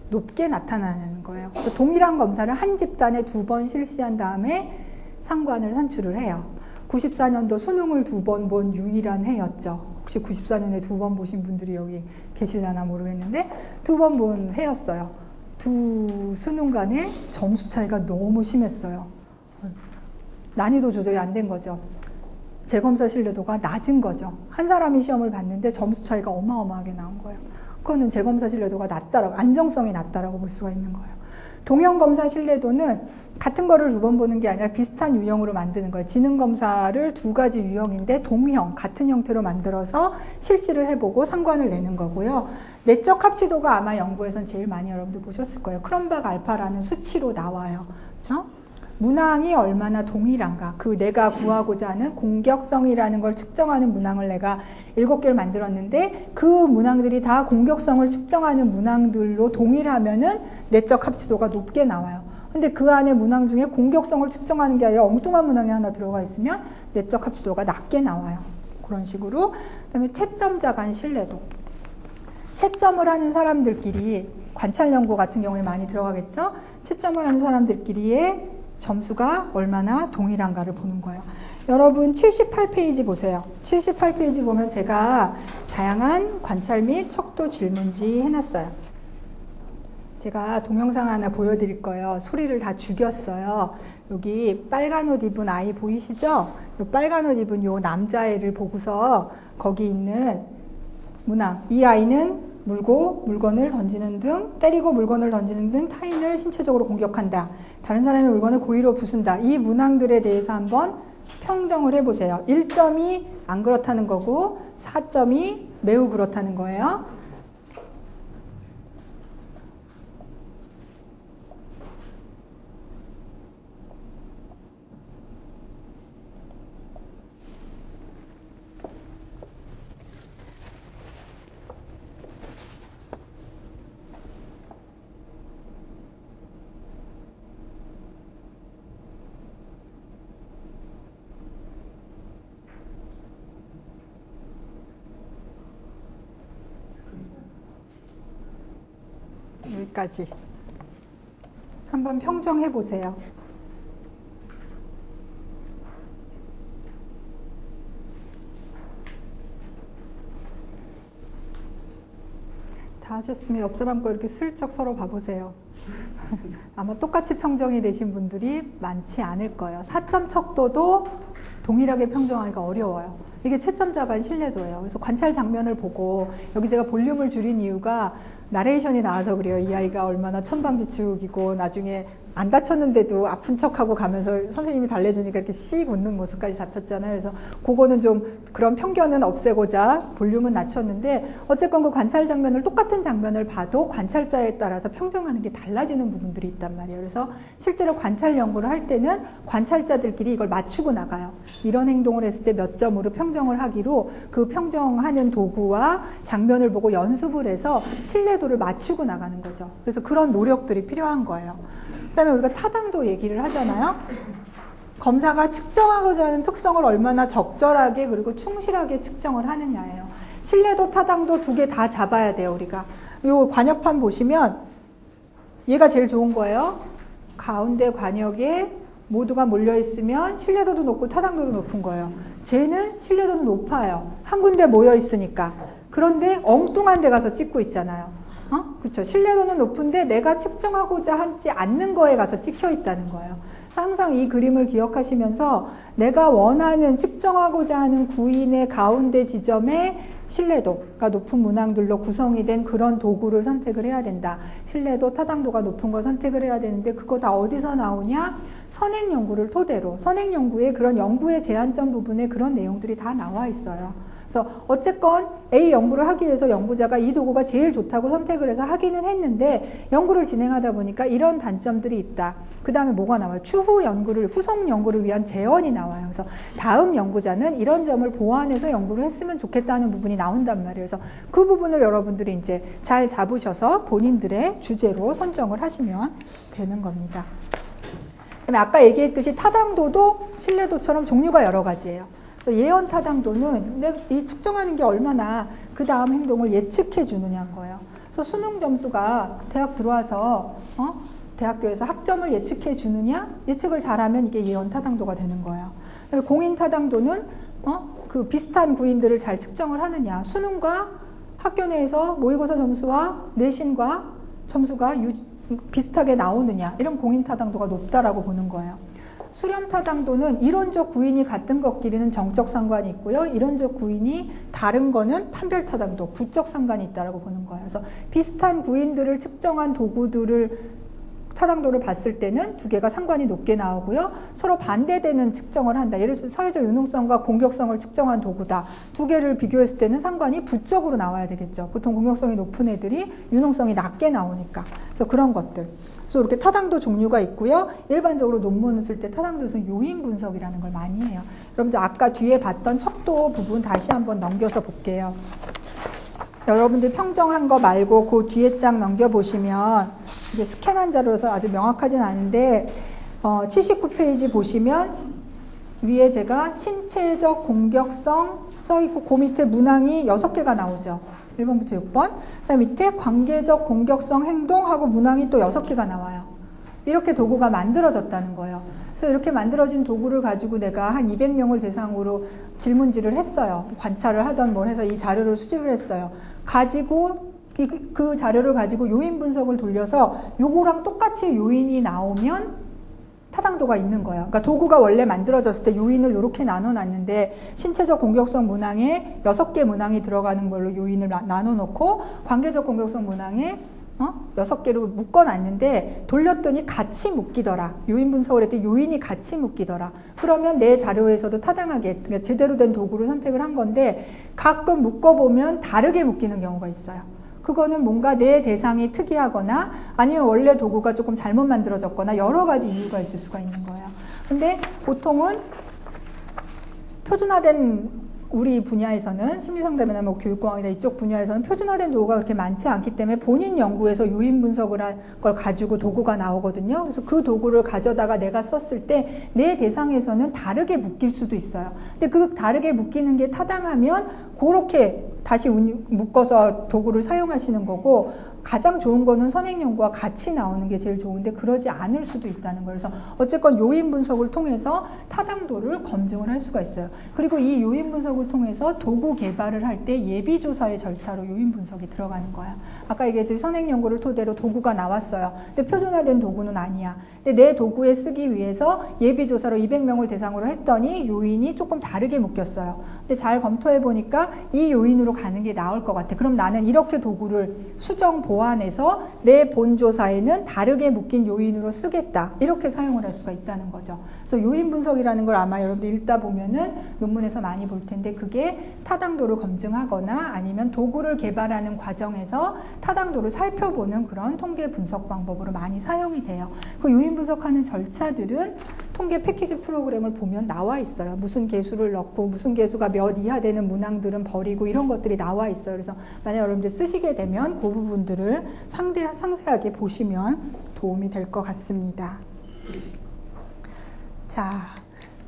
높게 나타나는 거예요. 그래서 동일한 검사를 한 집단에 2번 실시한 다음에 상관을 산출을 해요. 94년도 수능을 2번 본 유일한 해였죠. 혹시 94년에 2번 보신 분들이 여기 계실려나 모르겠는데 2번 본 해였어요. 두 수능 간의 점수 차이가 너무 심했어요. 난이도 조절이 안 된 거죠. 재검사 신뢰도가 낮은 거죠. 한 사람이 시험을 봤는데 점수 차이가 어마어마하게 나온 거예요. 그거는 재검사 신뢰도가 낮다라고, 안정성이 낮다라고 볼 수가 있는 거예요. 동형검사 신뢰도는 같은 거를 2번 보는 게 아니라 비슷한 유형으로 만드는 거예요. 지능검사를 2가지 유형인데 동형, 같은 형태로 만들어서 실시를 해보고 상관을 내는 거고요. 내적 합치도가 아마 연구에선 제일 많이 여러분들 보셨을 거예요. 크롬박 알파라는 수치로 나와요. 그렇죠? 문항이 얼마나 동일한가, 그 내가 구하고자 하는 공격성이라는 걸 측정하는 문항을 내가 7개를 만들었는데 그 문항들이 다 공격성을 측정하는 문항들로 동일하면은 내적 합치도가 높게 나와요. 근데 그 안에 문항 중에 공격성을 측정하는 게 아니라 엉뚱한 문항이 하나 들어가 있으면 내적 합치도가 낮게 나와요. 그런 식으로. 그 다음에 채점자 간 신뢰도. 채점을 하는 사람들끼리, 관찰 연구 같은 경우에 많이 들어가겠죠? 채점을 하는 사람들끼리의 점수가 얼마나 동일한가를 보는 거예요. 여러분 78페이지 보세요. 78페이지 보면 제가 다양한 관찰 및 척도 질문지 해놨어요. 제가 동영상 하나 보여드릴 거예요. 소리를 다 죽였어요. 여기 빨간 옷 입은 아이 보이시죠? 이 빨간 옷 입은 요 남자애를 보고서 거기 있는 문항, 이 아이는 물고 물건을 던지는 등, 때리고 물건을 던지는 등 타인을 신체적으로 공격한다. 다른 사람의 물건을 고의로 부순다. 이 문항들에 대해서 한번 평정을 해보세요. 1점이 안 그렇다는 거고 4점이 매우 그렇다는 거예요. 여기까지 한번 평정해 보세요. 다 하셨으면 옆 사람 거 이렇게 슬쩍 서로 봐보세요. 아마 똑같이 평정이 되신 분들이 많지 않을 거예요. 4점 척도도 동일하게 평정하기가 어려워요. 이게 채점자 간 신뢰도예요. 그래서 관찰 장면을 보고, 여기 제가 볼륨을 줄인 이유가 나레이션이 나와서 그래요. 이 아이가 얼마나 천방지축이고 나중에 안 다쳤는데도 아픈 척하고 가면서 선생님이 달래주니까 이렇게 씩 웃는 모습까지 잡혔잖아요. 그래서 그거는 좀 그런 편견은 없애고자 볼륨은 낮췄는데, 어쨌건 그 관찰 장면을, 똑같은 장면을 봐도 관찰자에 따라서 평정하는 게 달라지는 부분들이 있단 말이에요. 그래서 실제로 관찰 연구를 할 때는 관찰자들끼리 이걸 맞추고 나가요. 이런 행동을 했을 때 몇 점으로 평정을 하기로 그 평정하는 도구와 장면을 보고 연습을 해서 신뢰도를 맞추고 나가는 거죠. 그래서 그런 노력들이 필요한 거예요. 그 다음에 우리가 타당도 얘기를 하잖아요. 검사가 측정하고자 하는 특성을 얼마나 적절하게 그리고 충실하게 측정을 하느냐예요. 신뢰도, 타당도 2개 다 잡아야 돼요, 우리가. 요 관역판 보시면 얘가 제일 좋은 거예요. 가운데 관역에 모두가 몰려 있으면 신뢰도도 높고 타당도도 높은 거예요. 쟤는 신뢰도도 높아요. 한 군데 모여 있으니까. 그런데 엉뚱한 데 가서 찍고 있잖아요. 그렇죠. 신뢰도는 높은데 내가 측정하고자 하지 않는 거에 가서 찍혀 있다는 거예요. 항상 이 그림을 기억하시면서 내가 원하는 측정하고자 하는 구인의 가운데 지점에 신뢰도가 높은 문항들로 구성이 된 그런 도구를 선택을 해야 된다. 신뢰도, 타당도가 높은 걸 선택을 해야 되는데 그거 다 어디서 나오냐? 선행 연구를 토대로, 선행 연구의 그런 연구의 제한점 부분에 그런 내용들이 다 나와 있어요. 그래서 어쨌건 A 연구를 하기 위해서 연구자가 이 도구가 제일 좋다고 선택을 해서 하기는 했는데 연구를 진행하다 보니까 이런 단점들이 있다. 그 다음에 뭐가 나와요? 추후 연구를, 후속 연구를 위한 제언이 나와요. 그래서 다음 연구자는 이런 점을 보완해서 연구를 했으면 좋겠다는 부분이 나온단 말이에요. 그래서 그 부분을 여러분들이 이제 잘 잡으셔서 본인들의 주제로 선정을 하시면 되는 겁니다. 그다음에 아까 얘기했듯이 타당도도 신뢰도처럼 종류가 여러 가지예요. 예언 타당도는 내가 이 측정하는 게 얼마나 그 다음 행동을 예측해 주느냐인 거예요. 그래서 수능 점수가 대학 들어와서 대학교에서 학점을 예측해 주느냐, 예측을 잘하면 이게 예언 타당도가 되는 거예요. 공인 타당도는 그 비슷한 구인들을 잘 측정을 하느냐, 수능과 학교 내에서 모의고사 점수와 내신과 점수가 비슷하게 나오느냐, 이런 공인 타당도가 높다라고 보는 거예요. 수렴 타당도는 이론적 구인이 같은 것끼리는 정적 상관이 있고요. 이론적 구인이 다른 거는 판별 타당도, 부적 상관이 있다라고 보는 거예요. 그래서 비슷한 구인들을 측정한 도구들을 타당도를 봤을 때는 두 개가 상관이 높게 나오고요. 서로 반대되는 측정을 한다. 예를 들어 사회적 유능성과 공격성을 측정한 도구다. 두 개를 비교했을 때는 상관이 부적으로 나와야 되겠죠. 보통 공격성이 높은 애들이 유능성이 낮게 나오니까. 그래서 그런 것들. 그래서 이렇게 타당도 종류가 있고요. 일반적으로 논문을 쓸 때 타당도에서 요인 분석이라는 걸 많이 해요. 여러분들 아까 뒤에 봤던 척도 부분 다시 한번 넘겨서 볼게요. 여러분들 평정한 거 말고 그 뒤에 장 넘겨보시면 이게 스캔한 자료라서 아주 명확하진 않은데 79페이지 보시면 위에 제가 신체적 공격성 써있고 그 밑에 문항이 6개가 나오죠. 1번부터 6번. 그다음 밑에 관계적 공격성 행동하고 문항이 또 6개가 나와요. 이렇게 도구가 만들어졌다는 거예요. 그래서 이렇게 만들어진 도구를 가지고 내가 한 200명을 대상으로 질문지를 했어요. 관찰을 하던 뭘 해서 이 자료를 수집을 했어요. 가지고 그 자료를 가지고 요인 분석을 돌려서 요거랑 똑같이 요인이 나오면 타당도가 있는 거예요. 그러니까 도구가 원래 만들어졌을 때 요인을 이렇게 나눠놨는데 신체적 공격성 문항에 6개 문항이 들어가는 걸로 요인을 나눠놓고 관계적 공격성 문항에 6개로 묶어놨는데 돌렸더니 같이 묶이더라. 요인 분석을 할 때 요인이 같이 묶이더라. 그러면 내 자료에서도 타당하게 그러니까 제대로 된 도구를 선택을 한 건데 가끔 묶어보면 다르게 묶이는 경우가 있어요. 그거는 뭔가 내 대상이 특이하거나 아니면 원래 도구가 조금 잘못 만들어졌거나 여러 가지 이유가 있을 수가 있는 거예요. 근데 보통은 표준화된 우리 분야에서는 심리상담이나 뭐 교육공학이나 이쪽 분야에서는 표준화된 도구가 그렇게 많지 않기 때문에 본인 연구에서 요인 분석을 한 걸 가지고 도구가 나오거든요. 그래서 그 도구를 가져다가 내가 썼을 때 내 대상에서는 다르게 묶일 수도 있어요. 근데 그 다르게 묶이는 게 타당하면 그렇게 다시 묶어서 도구를 사용하시는 거고 가장 좋은 거는 선행연구와 같이 나오는 게 제일 좋은데 그러지 않을 수도 있다는 거예요. 그래서 어쨌건 요인 분석을 통해서 타당도를 검증을 할 수가 있어요. 그리고 이 요인 분석을 통해서 도구 개발을 할 때 예비조사의 절차로 요인 분석이 들어가는 거예요. 아까 얘기했듯이 선행연구를 토대로 도구가 나왔어요. 근데 표준화된 도구는 아니야. 근데 내 도구에 쓰기 위해서 예비조사로 200명을 대상으로 했더니 요인이 조금 다르게 묶였어요. 근데 잘 검토해 보니까 이 요인으로 가는 게 나을 것 같아. 그럼 나는 이렇게 도구를 수정 보완해서 내 본조사에는 다르게 묶인 요인으로 쓰겠다. 이렇게 사용을 할 수가 있다는 거죠. 그래서 요인 분석이라는 걸 아마 여러분들 읽다 보면은 논문에서 많이 볼 텐데 그게 타당도를 검증하거나 아니면 도구를 개발하는 과정에서 타당도를 살펴보는 그런 통계 분석 방법으로 많이 사용이 돼요. 그 요인 분석하는 절차들은 통계 패키지 프로그램을 보면 나와 있어요. 무슨 개수를 넣고 무슨 개수가 몇 이하 되는 문항들은 버리고 이런 것들이 나와 있어요. 그래서 만약 여러분들 쓰시게 되면 그 부분들을 상세하게 보시면 도움이 될 것 같습니다. 자,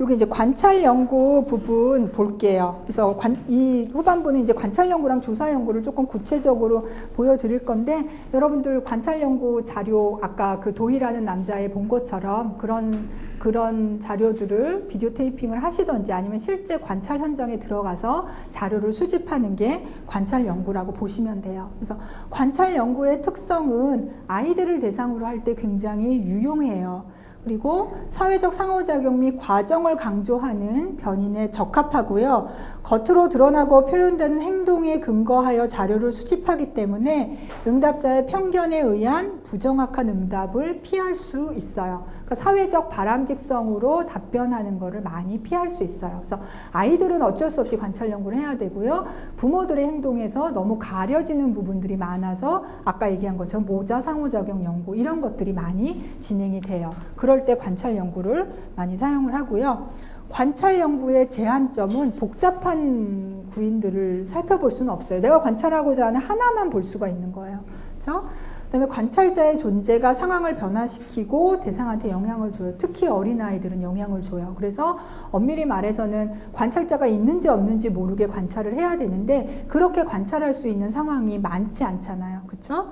여기 이제 관찰 연구 부분 볼게요. 그래서 이 후반부는 이제 관찰 연구랑 조사 연구를 조금 구체적으로 보여드릴 건데 여러분들 관찰 연구 자료 아까 그 도희라는 남자의 본 것처럼 그런 자료들을 비디오 테이핑을 하시던지 아니면 실제 관찰 현장에 들어가서 자료를 수집하는 게 관찰 연구라고 보시면 돼요. 그래서 관찰 연구의 특성은 아이들을 대상으로 할 때 굉장히 유용해요. 그리고 사회적 상호작용 및 과정을 강조하는 변인에 적합하고요. 겉으로 드러나고 표현되는 행동에 근거하여 자료를 수집하기 때문에 응답자의 편견에 의한 부정확한 응답을 피할 수 있어요. 그러니까 사회적 바람직성으로 답변하는 것을 많이 피할 수 있어요. 그래서 아이들은 어쩔 수 없이 관찰 연구를 해야 되고요. 부모들의 행동에서 너무 가려지는 부분들이 많아서 아까 얘기한 것처럼 모자 상호작용 연구 이런 것들이 많이 진행이 돼요. 그럴 때 관찰 연구를 많이 사용을 하고요. 관찰 연구의 제한점은 복잡한 구인들을 살펴볼 수는 없어요. 내가 관찰하고자 하는 하나만 볼 수가 있는 거예요. 그렇죠? 그다음에 관찰자의 존재가 상황을 변화시키고 대상한테 영향을 줘요. 특히 어린아이들은 영향을 줘요. 그래서 엄밀히 말해서는 관찰자가 있는지 없는지 모르게 관찰을 해야 되는데 그렇게 관찰할 수 있는 상황이 많지 않잖아요. 그렇죠?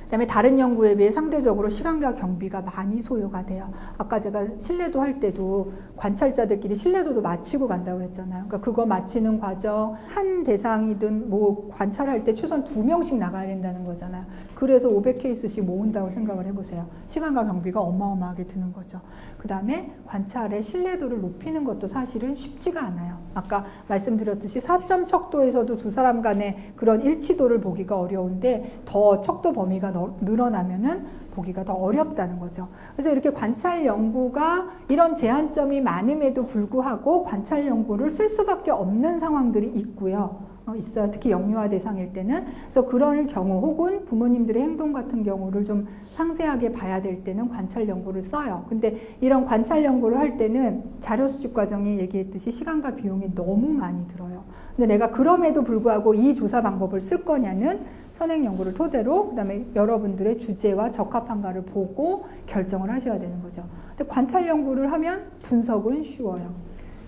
그다음에 다른 연구에 비해 상대적으로 시간과 경비가 많이 소요가 돼요. 아까 제가 신뢰도 할 때도 관찰자들끼리 신뢰도도 맞추고 간다고 했잖아요. 그러니까 그거 맞히는 과정, 한 대상이든 뭐 관찰할 때 최소한 2명씩 나가야 된다는 거잖아요. 그래서 500케이스씩 모은다고 생각을 해보세요. 시간과 경비가 어마어마하게 드는 거죠. 그 다음에 관찰의 신뢰도를 높이는 것도 사실은 쉽지가 않아요. 아까 말씀드렸듯이 4점 척도에서도 두 사람 간의 그런 일치도를 보기가 어려운데 더 척도 범위가 늘어나면은 보기가 더 어렵다는 거죠. 그래서 이렇게 관찰 연구가 이런 제한점이 많음에도 불구하고 관찰 연구를 쓸 수밖에 없는 상황들이 있고요. 있어요. 특히 영유아 대상일 때는. 그래서 그런 경우 혹은 부모님들의 행동 같은 경우를 좀 상세하게 봐야 될 때는 관찰 연구를 써요. 근데 이런 관찰 연구를 할 때는 자료 수집 과정이 얘기했듯이 시간과 비용이 너무 많이 들어요. 근데 내가 그럼에도 불구하고 이 조사 방법을 쓸 거냐는 선행 연구를 토대로 그다음에 여러분들의 주제와 적합한가를 보고 결정을 하셔야 되는 거죠. 근데 관찰 연구를 하면 분석은 쉬워요.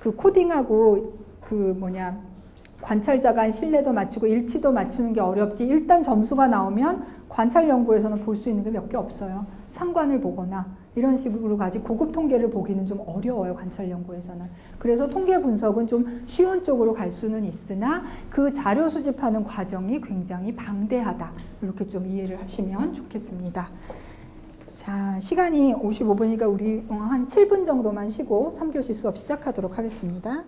그 코딩하고 관찰자가 신뢰도 맞추고 일치도 맞추는 게 어렵지. 일단 점수가 나오면 관찰 연구에서는 볼 수 있는 게 몇 개 없어요. 상관을 보거나 이런 식으로 가지고 고급 통계를 보기는 좀 어려워요. 관찰 연구에서는. 그래서 통계 분석은 좀 쉬운 쪽으로 갈 수는 있으나 그 자료 수집하는 과정이 굉장히 방대하다. 이렇게 좀 이해를 하시면 좋겠습니다. 자, 시간이 55분이니까 우리 한 7분 정도만 쉬고 3교시 수업 시작하도록 하겠습니다.